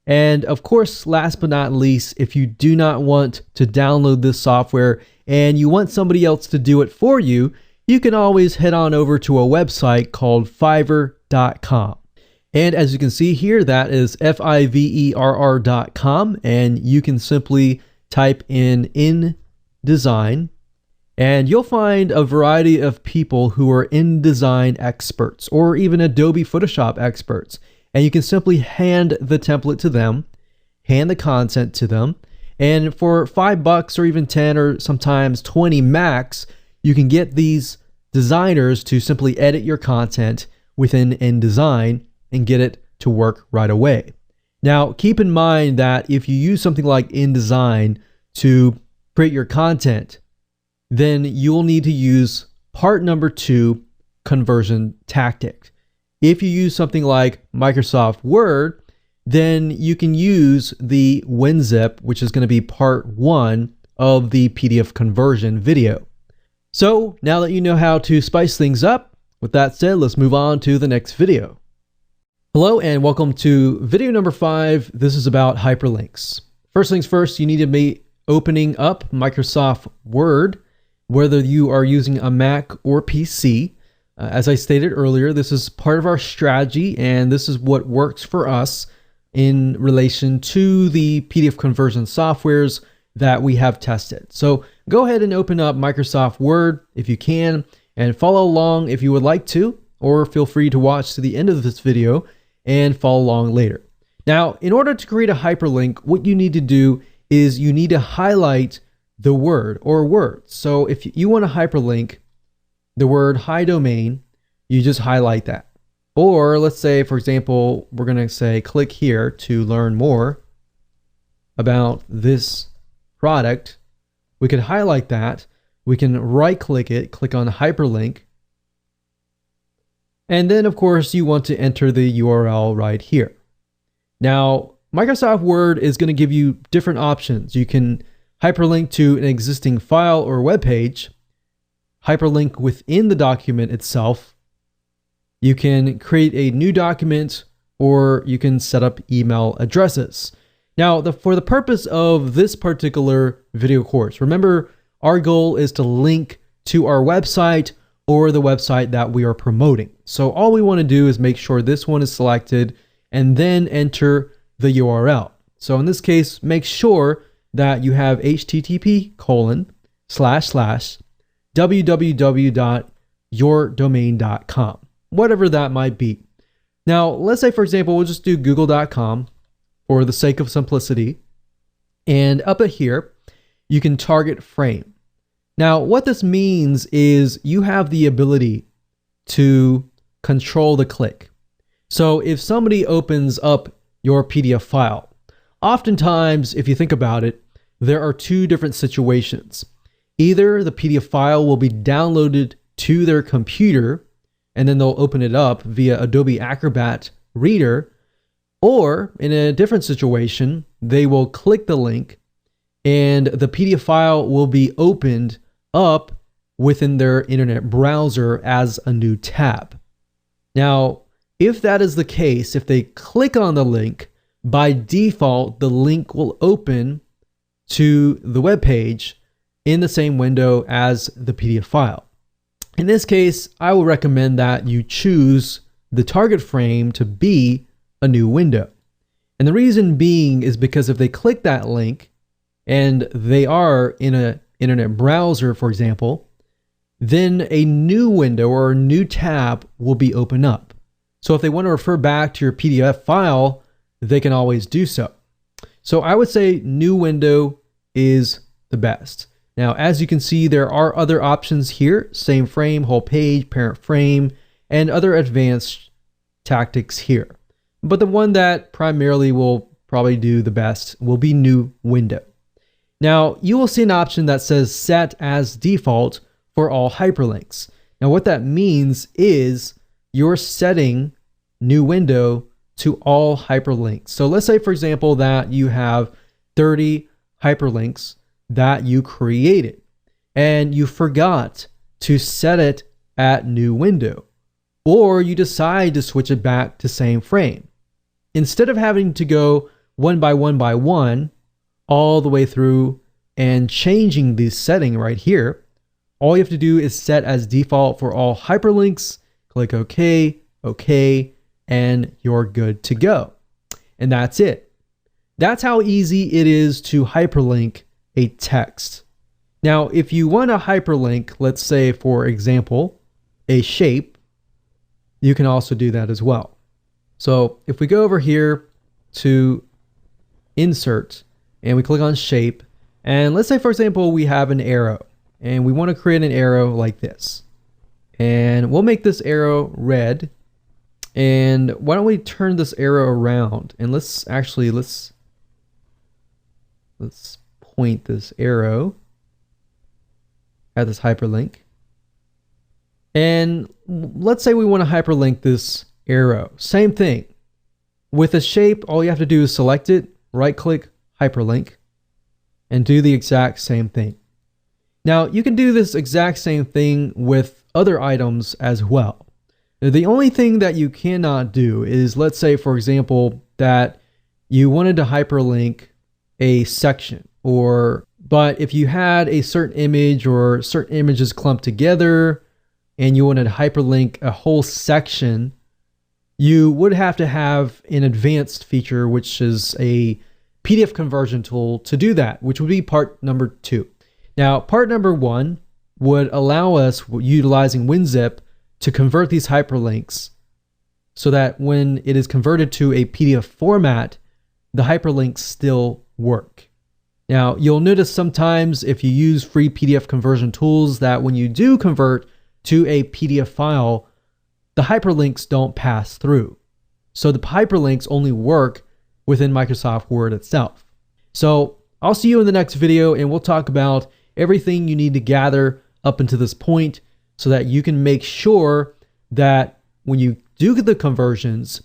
S1: And of course, last but not least, if you do not want to download this software and you want somebody else to do it for you, you can always head on over to a website called Fiverr.com. And as you can see here, that is Fiverr.com, and you can simply type in InDesign, and you'll find a variety of people who are InDesign experts or even Adobe Photoshop experts. And you can simply hand the template to them, hand the content to them, and for $5 or even 10 or sometimes 20 max, you can get these designers to simply edit your content within InDesign and get it to work right away. Now, keep in mind that if you use something like InDesign to create your content, then you will need to use part number 2, conversion tactic. If you use something like Microsoft Word, then you can use the WinZip, which is going to be part 1 of the PDF conversion video. So now that you know how to spice things up, with that said, let's move on to the next video. Hello and welcome to video number 5. This is about hyperlinks. First things first, you need to be opening up Microsoft Word, whether you are using a Mac or PC. As I stated earlier, this is part of our strategy, and this is what works for us in relation to the PDF conversion softwares that we have tested. So go ahead and open up Microsoft Word if you can, and follow along if you would like to, or feel free to watch to the end of this video and follow along later. Now, in order to create a hyperlink, what you need to do is you need to highlight the word or words. So if you want to hyperlink the word hi domain, you just highlight that. Or let's say, for example, we're going to say click here to learn more about this product. We could highlight that. We can right click it, click on hyperlink. And then of course you want to enter the URL right here. Now, Microsoft Word is going to give you different options. You can hyperlink to an existing file or web page, hyperlink within the document itself. You can create a new document, or you can set up email addresses. Now, for the purpose of this particular video course, remember our goal is to link to our website or the website that we are promoting. So all we want to do is make sure this one is selected and then enter the URL. So in this case, make sure that you have http://www.yourdomain.com, whatever that might be. Now, let's say, for example, we'll just do google.com for the sake of simplicity. And up here, you can target frame. Now, what this means is you have the ability to control the click. So if somebody opens up your PDF file, oftentimes, if you think about it, there are two different situations. Either the PDF file will be downloaded to their computer, and then they'll open it up via Adobe Acrobat Reader, or in a different situation, they will click the link and the PDF file will be opened up within their internet browser as a new tab. Now, if that is the case, if they click on the link, by default, the link will open to the web page in the same window as the PDF file. In this case, I will recommend that you choose the target frame to be a new window. And the reason being is because if they click that link and they are in an internet browser, for example, then a new window or a new tab will be opened up. So if they want to refer back to your PDF file, they can always do so. So I would say new window is the best. Now, as you can see, there are other options here: same frame, whole page, parent frame, and other advanced tactics here. But the one that primarily will probably do the best will be new window. Now, you will see an option that says set as default for all hyperlinks. Now, what that means is you're setting new window to all hyperlinks. So let's say, for example, that you have 30 hyperlinks that you created and you forgot to set it at new window, or you decide to switch it back to same frame. Instead of having to go one by one all the way through and changing the setting right here, all you have to do is set as default for all hyperlinks, click OK, OK, and you're good to go. And that's it. That's how easy it is to hyperlink a text. Now, if you want to hyperlink, let's say, for example, a shape, you can also do that as well. So if we go over here to insert and we click on shape, and let's say, for example, we have an arrow and we want to create an arrow like this, and we'll make this arrow red. And why don't we turn this arrow around, and let's point this arrow at this hyperlink. And let's say we want to hyperlink this arrow. Same thing. With a shape, all you have to do is select it, right click, hyperlink, and do the exact same thing. Now, you can do this exact same thing with other items as well. The only thing that you cannot do is, let's say, for example, that you wanted to hyperlink a section, but if you had a certain image or certain images clumped together and you wanted to hyperlink a whole section, you would have to have an advanced feature, which is a PDF conversion tool to do that, which would be part number 2. Now, part number 1 would allow us, utilizing WinZip, to convert these hyperlinks so that when it is converted to a PDF format, the hyperlinks still work. Now, you'll notice sometimes if you use free PDF conversion tools that when you do convert to a PDF file, the hyperlinks don't pass through. So the hyperlinks only work within Microsoft Word itself. So I'll see you in the next video, and we'll talk about everything you need to gather up until this point so that you can make sure that when you do the conversions,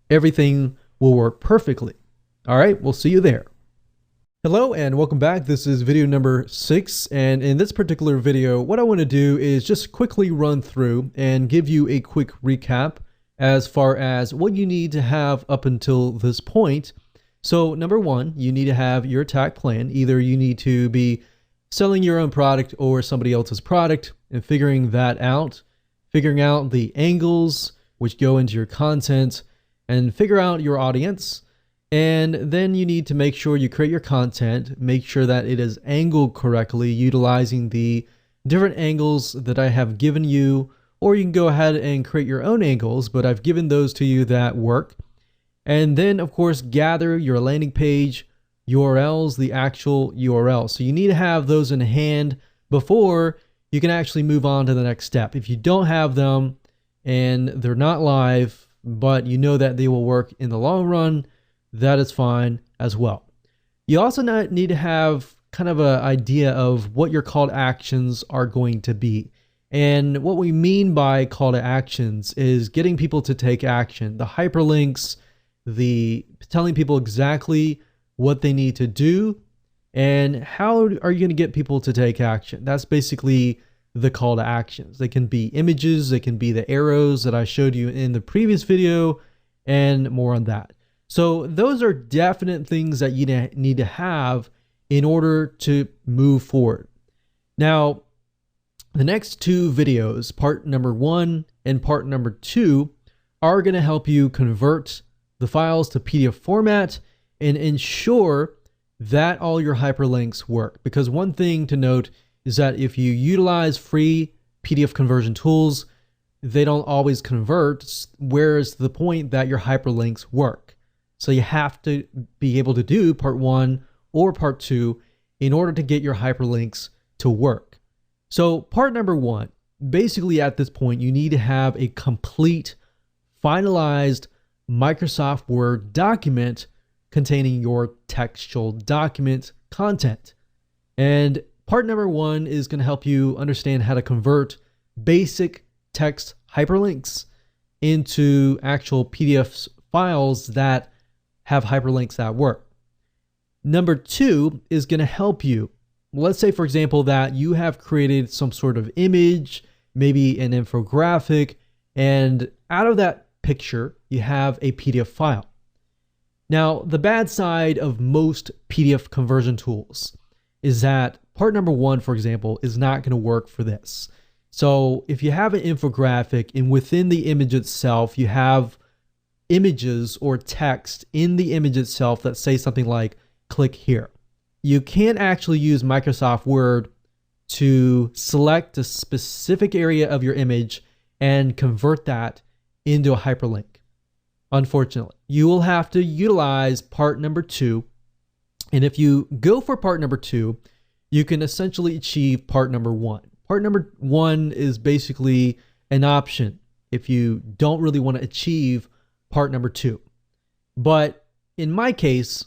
S1: everything will work perfectly. All right, we'll see you there. Hello and welcome back. This is video number 6, and in this particular video, what I want to do is just quickly run through and give you a quick recap as far as what you need to have up until this point. So number 1, you need to have your attack plan. Either you need to be selling your own product or somebody else's product and figuring that out, figuring out the angles which go into your content, and figure out your audience. And then you need to make sure you create your content, make sure that it is angled correctly, utilizing the different angles that I have given you, or you can go ahead and create your own angles, but I've given those to you that work. And then of course, gather your landing page URLs, the actual URL. So you need to have those in hand before you can actually move on to the next step. If you don't have them and they're not live, but you know that they will work in the long run, that is fine as well. You also need to have kind of an idea of what your call to actions are going to be. And what we mean by call to actions is getting people to take action. The hyperlinks, the telling people exactly what they need to do, and how are you going to get people to take action. That's basically the call to actions. They can be images, they can be the arrows that I showed you in the previous video, and more on that. So those are definite things that you need to have in order to move forward. Now, the next 2 videos, part number 1 and part number 2, are going to help you convert the files to PDF format and ensure that all your hyperlinks work. Because one thing to note is that if you utilize free PDF conversion tools, they don't always convert, whereas the point that your hyperlinks work. So you have to be able to do part 1 or part 2 in order to get your hyperlinks to work. So part number 1, basically at this point, you need to have a complete, finalized Microsoft Word document containing your textual document content. And part number 1 is going to help you understand how to convert basic text hyperlinks into actual PDF files that have hyperlinks that work. Number 2 is going to help you. Let's say, for example, that you have created some sort of image, maybe an infographic, and out of that picture, you have a PDF file. Now, the bad side of most PDF conversion tools is that part number 1, for example, is not going to work for this. So if you have an infographic and within the image itself, you have images or text in the image itself that say something like, click here. You can't actually use Microsoft Word to select a specific area of your image and convert that into a hyperlink. Unfortunately, you will have to utilize part number 2. And if you go for part number 2, you can essentially achieve part number 1. Part number 1 is basically an option if you don't really want to achieve part number 2. But in my case,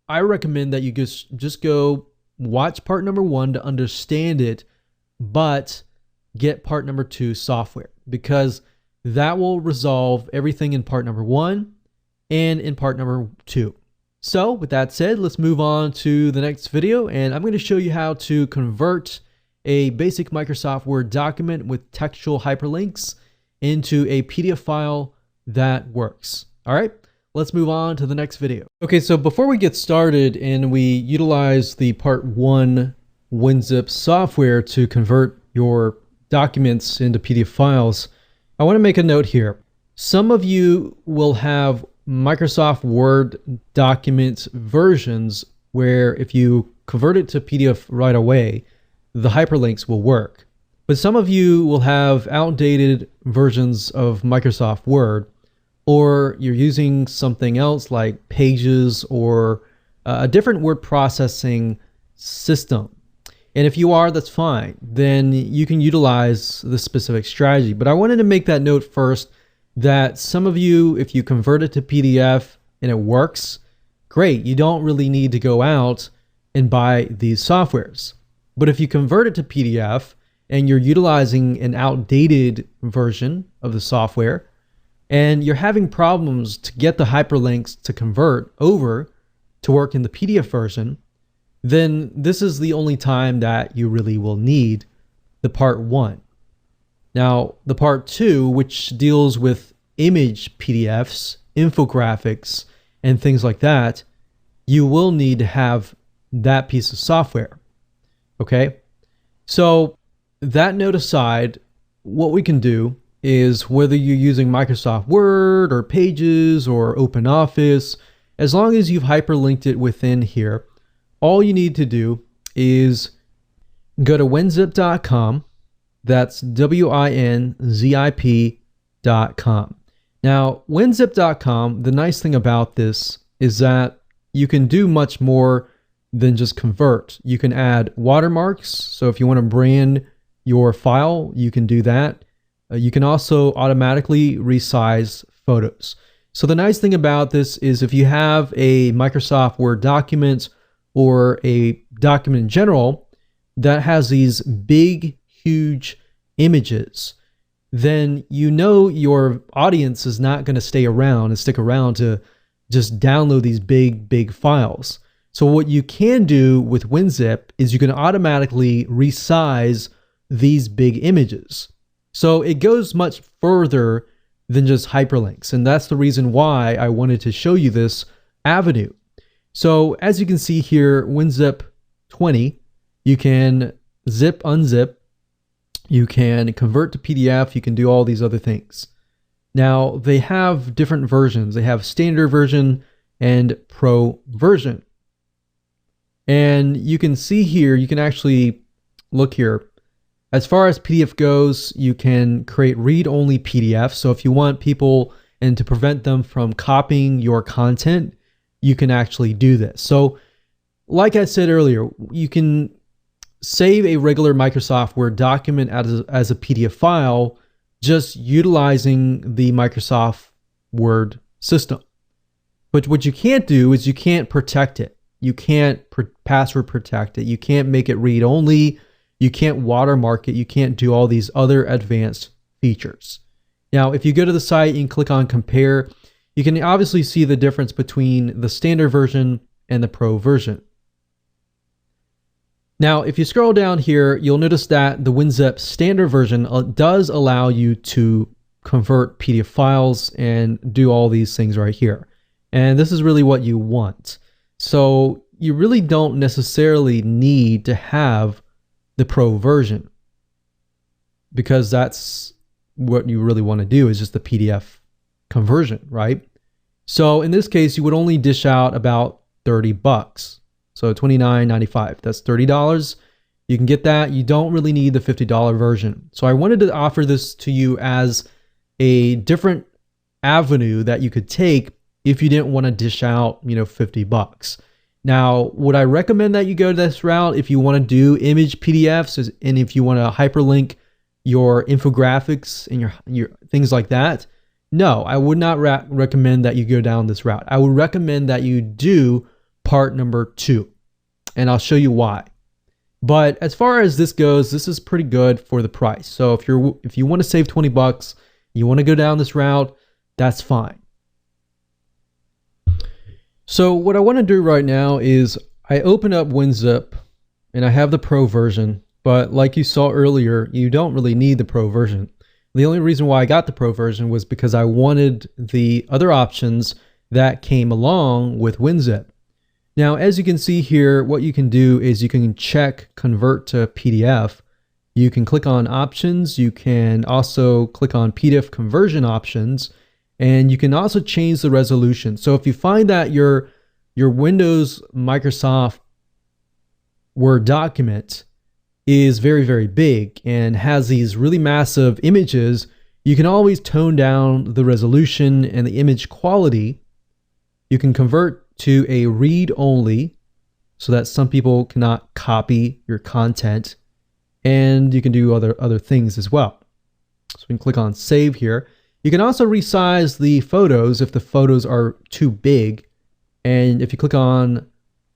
S1: I recommend that you just go watch part number 1 to understand it, but get part number 2 software, because that will resolve everything in part number 1 and in part number 2. So with that said, let's move on to the next video, and I'm going to show you how to convert a basic Microsoft Word document with textual hyperlinks into a PDF file that works. All right, let's move on to the next video. Okay, so before we get started and we utilize the part 1 WinZip software to convert your documents into PDF files, I want to make a note here. Some of you will have Microsoft Word document versions where if you convert it to PDF right away, the hyperlinks will work. But some of you will have outdated versions of Microsoft Word, or you're using something else like Pages or a different word processing system. And if you are, that's fine. Then you can utilize the specific strategy. But I wanted to make that note first that some of you, if you convert it to PDF and it works, great. You don't really need to go out and buy these softwares. But if you convert it to PDF and you're utilizing an outdated version of the software and you're having problems to get the hyperlinks to convert over to work in the PDF version, then this is the only time that you really will need the part 1. Now, the part 2, which deals with image PDFs, infographics, and things like that, you will need to have that piece of software. Okay? So, that note aside, what we can do is whether you're using Microsoft Word or Pages or OpenOffice, as long as you've hyperlinked it within here, all you need to do is go to winzip.com. That's WINZIP.com. Now, winzip.com, the nice thing about this is that you can do much more than just convert. You can add watermarks. So if you want to brand your file, you can do that. You can also automatically resize photos. So the nice thing about this is if you have a Microsoft Word document or a document in general that has these big, huge images, then you know your audience is not going to stay around and stick around to just download these big files. So what you can do with WinZip is you can automatically resize these big images. So it goes much further than just hyperlinks. And that's the reason why I wanted to show you this avenue. So as you can see here, WinZip 20, you can zip, unzip, you can convert to PDF, you can do all these other things. Now they have different versions. They have standard version and pro version. And you can see here, you can actually look here. As far as PDF goes, you can create read-only PDFs. So if you want people and to prevent them from copying your content, you can actually do this. So like I said earlier, you can save a regular Microsoft Word document as a PDF file just utilizing the Microsoft Word system. But what you can't do is you can't protect it. You can't password protect it. You can't make it read-only. You can't watermark it. You can't do all these other advanced features. Now, if you go to the site and click on compare, you can obviously see the difference between the standard version and the pro version. Now, if you scroll down here, you'll notice that the WinZip standard version does allow you to convert PDF files and do all these things right here. And this is really what you want. So you really don't necessarily need to have the pro version, because that's what you really want to do, is just the PDF conversion, right? So in this case, you would only dish out about $30. So $29.95, that's $30. You can get that. You don't really need the $50 version. So I wanted to offer this to you as a different avenue that you could take if you didn't want to dish out, $50. Now, would I recommend that you go this route if you want to do image PDFs and if you want to hyperlink your infographics and your things like that? No, I would not recommend that you go down this route. I would recommend that you do part number 2, and I'll show you why. But as far as this goes, this is pretty good for the price. So if you want to save $20, you want to go down this route, that's fine. So what I want to do right now is I open up WinZip and I have the pro version, but like you saw earlier, you don't really need the pro version. The only reason why I got the pro version was because I wanted the other options that came along with WinZip. Now, as you can see here, what you can do is you can check convert to PDF. You can click on options. You can also click on PDF conversion options, and you can also change the resolution. So if you find that your Windows Microsoft Word document is very, very big and has these really massive images, you can always tone down the resolution and the image quality. You can convert to a read-only so that some people cannot copy your content, and you can do other things as well. So we can click on save here. You can also resize the photos if the photos are too big. And if you click on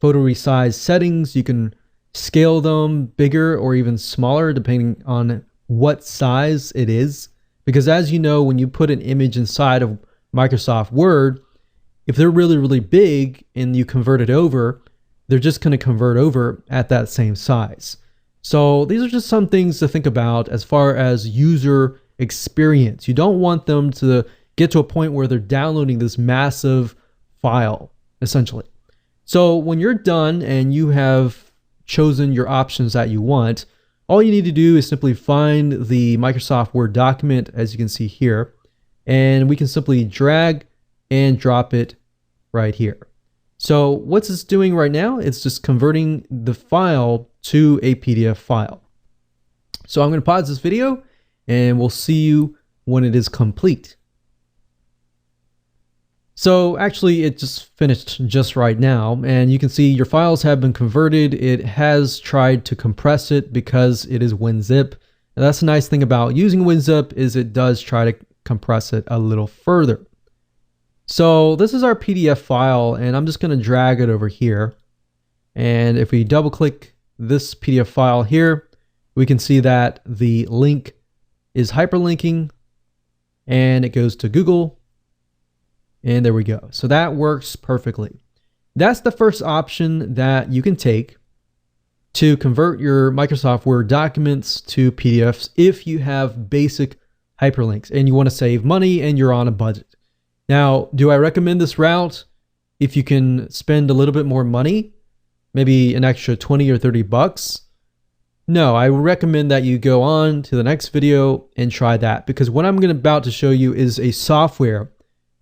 S1: photo resize settings, you can scale them bigger or even smaller depending on what size it is. Because as you know, when you put an image inside of Microsoft Word, if they're really, really big and you convert it over, they're just going to convert over at that same size. So these are just some things to think about as far as user experience. You don't want them to get to a point where they're downloading this massive file, essentially. So when you're done and you have chosen your options that you want, all you need to do is simply find the Microsoft Word document, as you can see here, and we can simply drag and drop it right here. So what's this doing right now? It's just converting the file to a PDF file. So I'm going to pause this video and we'll see you when it is complete. So actually it just finished just right now, and you can see your files have been converted. It has tried to compress it because it is WinZip. Now that's the nice thing about using WinZip, is it does try to compress it a little further. So this is our PDF file, and I'm just going to drag it over here. And if we double click this PDF file here, we can see that the link is hyperlinking and it goes to Google. And there we go. So that works perfectly. That's the first option that you can take to convert your Microsoft Word documents to PDFs if you have basic hyperlinks and you want to save money and you're on a budget. Now, do I recommend this route if you can spend a little bit more money, maybe an extra 20 or 30 bucks? No, I would recommend that you go on to the next video and try that, because what I'm about to show you is a software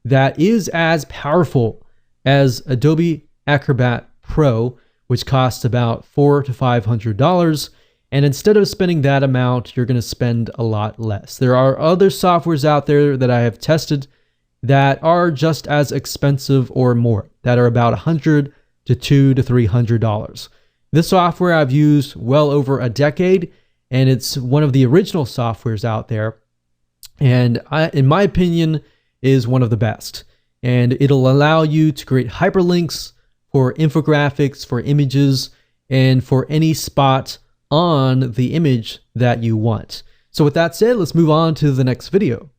S1: that is as powerful as Adobe Acrobat Pro, which costs about $400 to $500. And instead of spending that amount, you're going to spend a lot less. There are other softwares out there that I have tested that are just as expensive or more, that are about $100 to $200 to $300. This software I've used well over a decade, and it's one of the original softwares out there. And in my opinion, is one of the best. And it'll allow you to create hyperlinks for infographics, for images, and for any spot on the image that you want. So with that said, let's move on to the next video.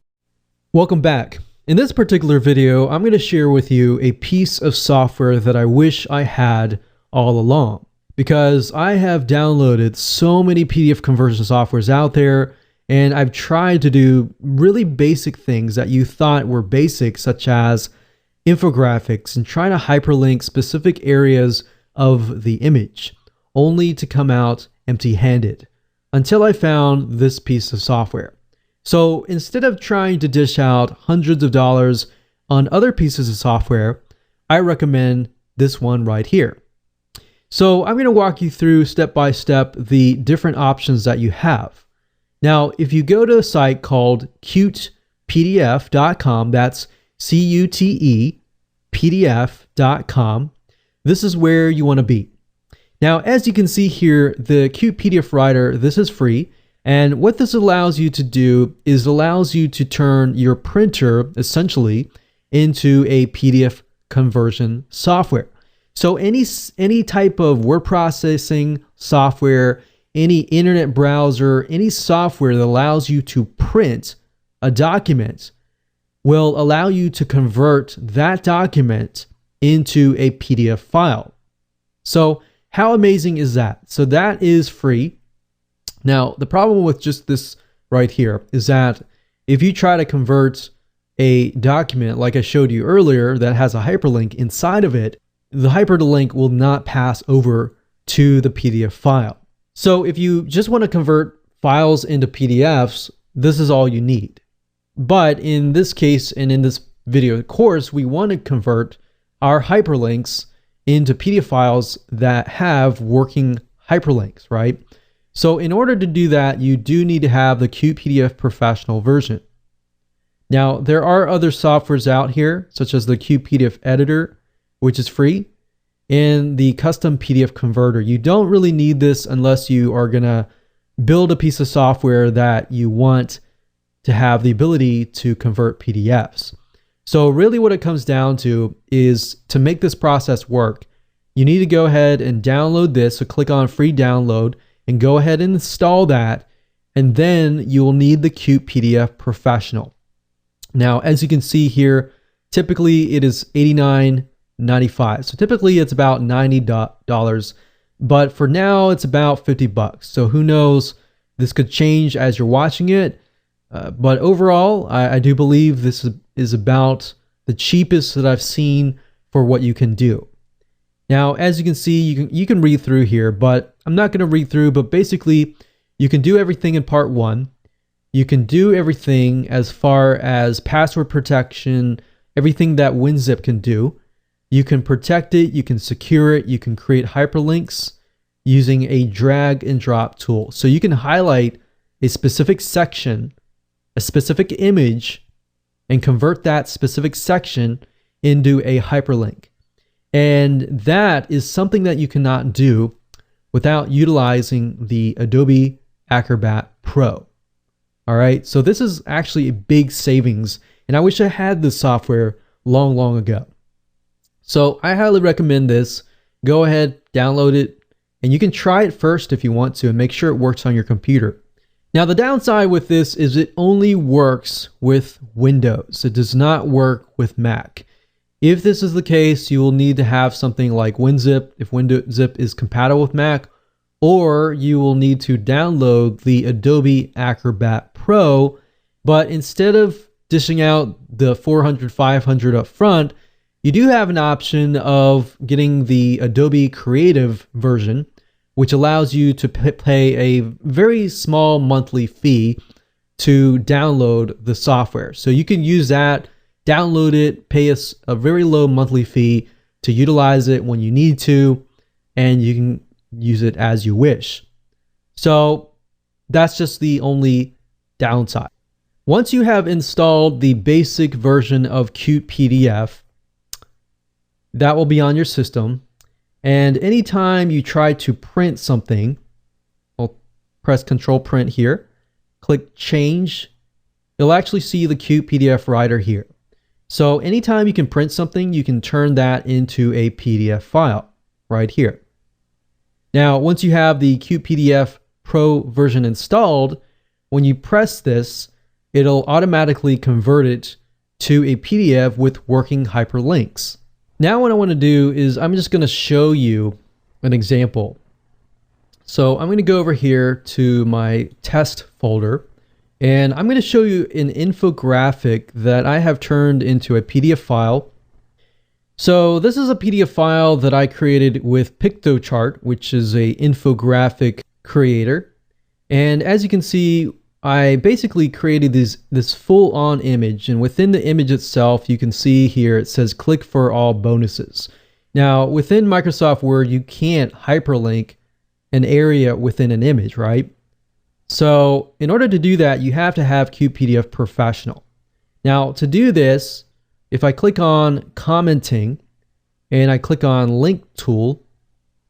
S1: Welcome back. In this particular video, I'm going to share with you a piece of software that I wish I had all along, because I have downloaded so many PDF conversion softwares out there, and I've tried to do really basic things that you thought were basic, such as infographics and trying to hyperlink specific areas of the image, only to come out empty-handed, until I found this piece of software. So instead of trying to dish out hundreds of dollars on other pieces of software, I recommend this one right here. So I'm going to walk you through step by step the different options that you have. Now, if you go to a site called cutepdf.com, that's cutepdf.com, this is where you want to be. Now, as you can see here, the Qt PDF Writer, this is free. And what this allows you to do is allows you to turn your printer essentially into a PDF conversion software. So any type of word processing software, any internet browser, any software that allows you to print a document will allow you to convert that document into a PDF file. So how amazing is that? So that is free. Now, the problem with just this right here is that if you try to convert a document like I showed you earlier that has a hyperlink inside of it, the hyperlink will not pass over to the PDF file. So if you just want to convert files into PDFs, this is all you need. But in this case, and in this video course, we want to convert our hyperlinks into PDF files that have working hyperlinks, right? So in order to do that, you do need to have the Qt PDF Professional version. Now, there are other softwares out here, such as the Qt PDF Editor, which is free. in the custom PDF converter. You don't really need this unless you are going to build a piece of software that you want to have the ability to convert PDFs. So really what it comes down to is, to make this process work, you need to go ahead and download this. So click on free download and go ahead and install that. And then you will need the Qt PDF Professional. Now, as you can see here, typically it is $89.95. So typically it's about $90, but for now it's about $50. So who knows, this could change as you're watching it. But overall, I do believe this is about the cheapest that I've seen for what you can do. Now, as you can see, you can read through here, but I'm not going to read through, but basically you can do everything in part 1. You can do everything as far as password protection, everything that WinZip can do. You can protect it, you can secure it, you can create hyperlinks using a drag and drop tool. So you can highlight a specific section, a specific image, and convert that specific section into a hyperlink. And that is something that you cannot do without utilizing the Adobe Acrobat Pro. All right, so this is actually a big savings, and I wish I had this software long ago. So I highly recommend this. Go ahead, download it, and you can try it first if you want to and make sure it works on your computer. Now, the downside with this is it only works with Windows. It does not work with Mac. If this is the case, you will need to have something like WinZip if WinZip is compatible with Mac, or you will need to download the Adobe Acrobat Pro. But instead of dishing out the $400, $500 up front, you do have an option of getting the Adobe Creative version, which allows you to pay a very small monthly fee to download the software. So you can use that, download it, pay us a very low monthly fee to utilize it when you need to, and you can use it as you wish. So that's just the only downside. Once you have installed the basic version of Qt PDF, that will be on your system. And anytime you try to print something, I'll press Control Print here, click Change, you'll actually see the Qt PDF Writer here. So anytime you can print something, you can turn that into a PDF file right here. Now, once you have the Qt PDF Pro version installed, when you press this, it'll automatically convert it to a PDF with working hyperlinks. Now what I want to do is I'm just going to show you an example. So I'm going to go over here to my test folder, and I'm going to show you an infographic that I have turned into a PDF file. So this is a PDF file that I created with Pictochart, which is a infographic creator. And as you can see, I basically created this full-on image, and within the image itself, you can see here it says click for all bonuses. Now, within Microsoft Word, you can't hyperlink an area within an image, right? So in order to do that, you have to have Qt PDF Professional. Now, to do this, if I click on commenting and I click on link tool,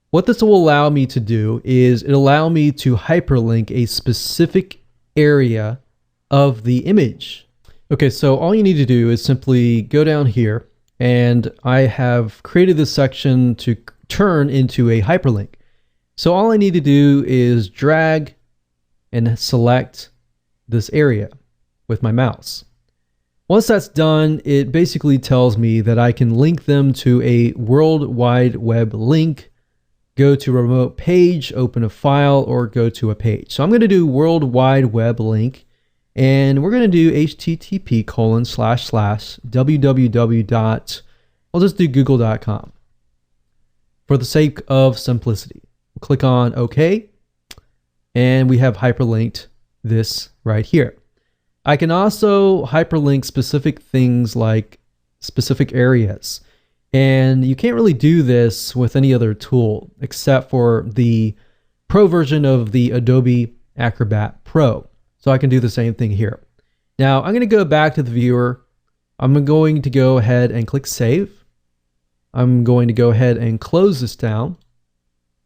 S1: what this will allow me to do is it'll allow me to hyperlink a specific area of the image. Okay, so all you need to do is simply go down here, and I have created this section to turn into a hyperlink. So all I need to do is drag and select this area with my mouse. Once that's done, it basically tells me that I can link them to a World Wide Web link, go to a remote page, open a file, or go to a page. So I'm going to do World Wide Web link, and we're going to do http://www. I'll just do google.com for the sake of simplicity. Click on OK, and we have hyperlinked this right here. I can also hyperlink specific things like specific areas. And you can't really do this with any other tool except for the Pro version of the Adobe Acrobat Pro. So I can do the same thing here. Now I'm going to go back to the viewer. I'm going to go ahead and click Save. I'm going to go ahead and close this down.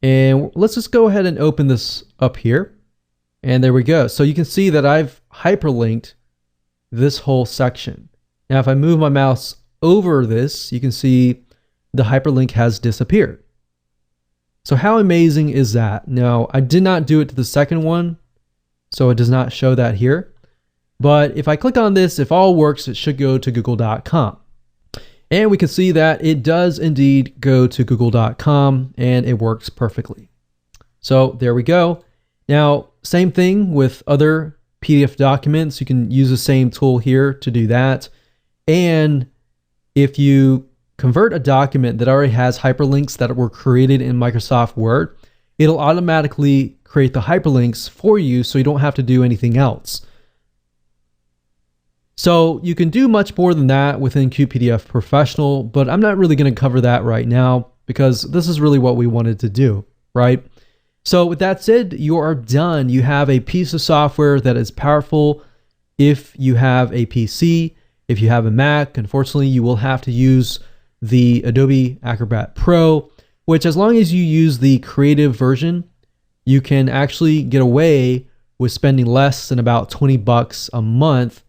S1: And let's just go ahead and open this up here. And there we go. So you can see that I've hyperlinked this whole section. Now, if I move my mouse over this, you can see the hyperlink has disappeared. So how amazing is that? Now, I did not do it to the second one, so it does not show that here. But if I click on this, if all works, it should go to google.com. And we can see that it does indeed go to google.com and it works perfectly. So there we go. Now, same thing with other PDF documents. You can use the same tool here to do that. And if you convert a document that already has hyperlinks that were created in Microsoft Word, it'll automatically create the hyperlinks for you so you don't have to do anything else. So you can do much more than that within QPDF Professional, but I'm not really going to cover that right now because this is really what we wanted to do, right? So with that said, you are done. You have a piece of software that is powerful if you have a PC. If you have a Mac, unfortunately, you will have to use the Adobe Acrobat Pro, which as long as you use the creative version, you can actually get away with spending less than about $20 a month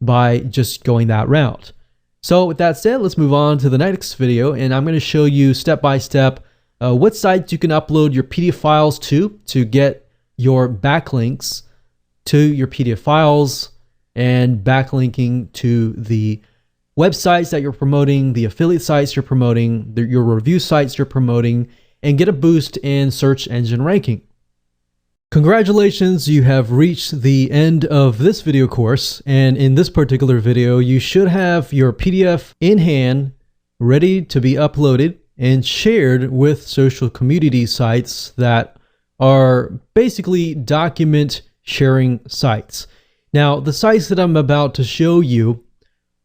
S1: by just going that route. So with that said, let's move on to the next video, and I'm going to show you step by step what sites you can upload your PDF files to get your backlinks to your PDF files and backlinking to the websites that you're promoting, the affiliate sites you're promoting, your review sites you're promoting, and get a boost in search engine ranking. Congratulations, you have reached the end of this video course, and in this particular video, you should have your PDF in hand, ready to be uploaded and shared with social community sites that are basically document sharing sites. Now, the sites that I'm about to show you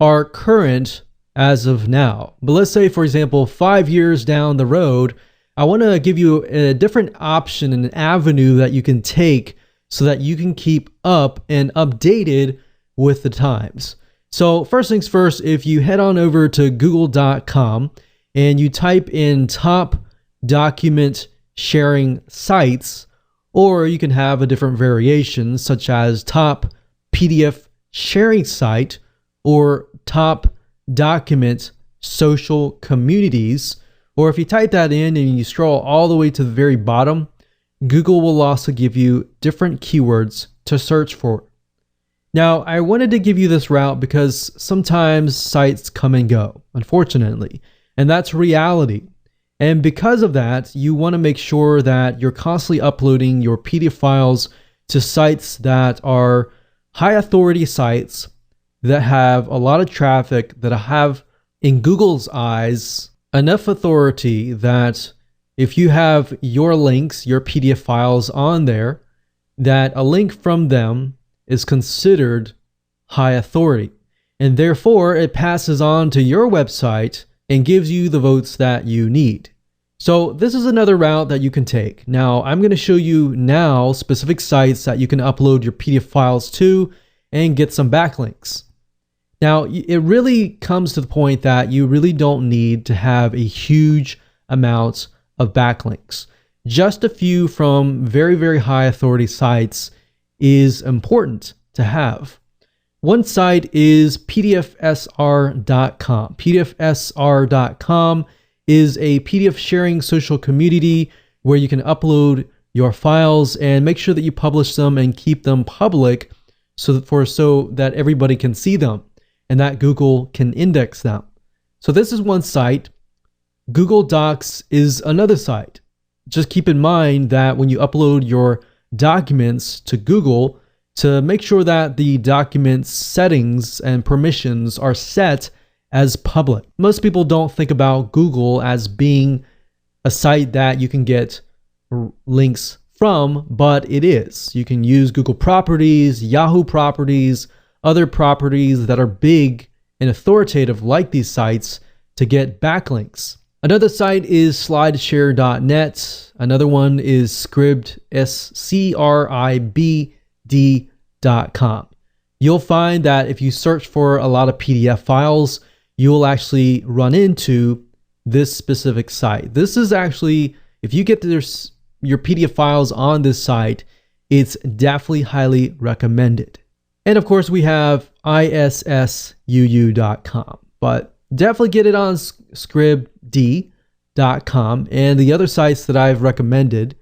S1: are current as of now, but let's say, for example, 5 years down the road, I want to give you a different option and an avenue that you can take so that you can keep up and updated with the times. So first things first, if you head on over to google.com and you type in top document sharing sites, or you can have a different variation such as top PDF sharing site or top document social communities. Or if you type that in and you scroll all the way to the very bottom, Google will also give you different keywords to search for. Now, I wanted to give you this route because sometimes sites come and go, unfortunately, and that's reality. And because of that, you want to make sure that you're constantly uploading your PDF files to sites that are high authority sites that have a lot of traffic, that have, in Google's eyes, enough authority that if you have your links, your PDF files on there, that a link from them is considered high authority. And therefore, it passes on to your website and gives you the votes that you need. So this is another route that you can take. Now, I'm going to show you now specific sites that you can upload your PDF files to and get some backlinks. Now, it really comes to the point that you really don't need to have a huge amount of backlinks. Just a few from very, very high authority sites is important to have. One site is pdfsr.com. pdfsr.com is a PDF sharing social community where you can upload your files and make sure that you publish them and keep them public so that everybody can see them and that Google can index them. So this is one site. Google Docs is another site. Just keep in mind that when you upload your documents to Google, to make sure that the document settings and permissions are set as public. Most people don't think about Google as being a site that you can get links from, but it is. You can use Google properties, Yahoo properties, other properties that are big and authoritative like these sites to get backlinks. Another site is slideshare.net. Another one is Scribd, scribd.com. You'll find that if you search for a lot of PDF files, you will actually run into this specific site. This is actually, if you get your PDF files on this site, it's definitely highly recommended. And of course, we have issuu.com, but definitely get it on scribd.com and the other sites that I've recommended.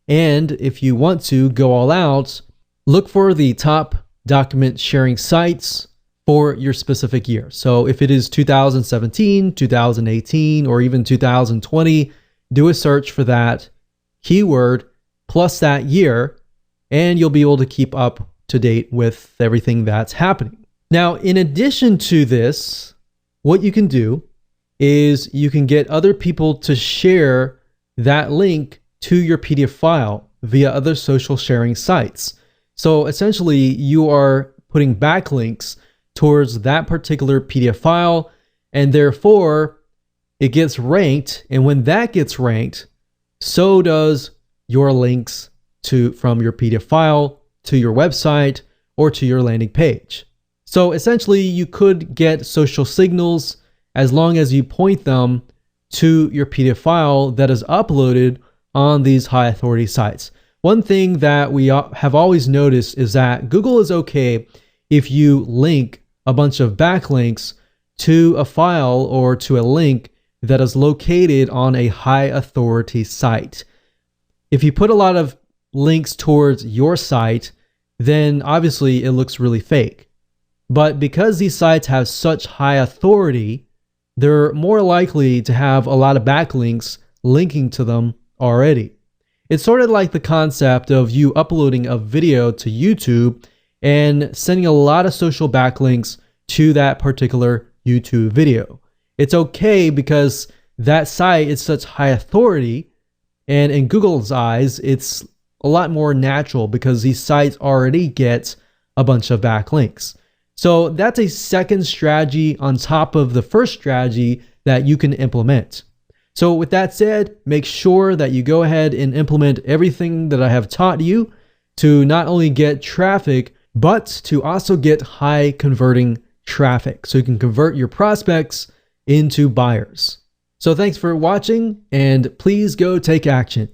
S1: And if you want to go all out, look for the top document sharing sites for your specific year. So if it is 2017, 2018, or even 2020, do a search for that keyword plus that year, and you'll be able to keep up to date with everything that's happening. Now, in addition to this, what you can do is you can get other people to share that link to your PDF file via other social sharing sites. So essentially, you are putting backlinks towards that particular PDF file, and therefore it gets ranked. And when that gets ranked, so does your links from your PDF file to your website or to your landing page. So essentially, you could get social signals as long as you point them to your PDF file that is uploaded on these high authority sites. One thing that we have always noticed is that Google is okay if you link a bunch of backlinks to a file or to a link that is located on a high authority site. If you put a lot of links towards your site, then obviously it looks really fake. But because these sites have such high authority, they're more likely to have a lot of backlinks linking to them already. It's sort of like the concept of you uploading a video to YouTube and sending a lot of social backlinks to that particular YouTube video. It's okay because that site is such high authority, and in Google's eyes, it's a lot more natural because these sites already get a bunch of backlinks. So that's a second strategy on top of the first strategy that you can implement. So with that said, make sure that you go ahead and implement everything that I have taught you to not only get traffic, but to also get high converting traffic so you can convert your prospects into buyers. So thanks for watching, and please go take action.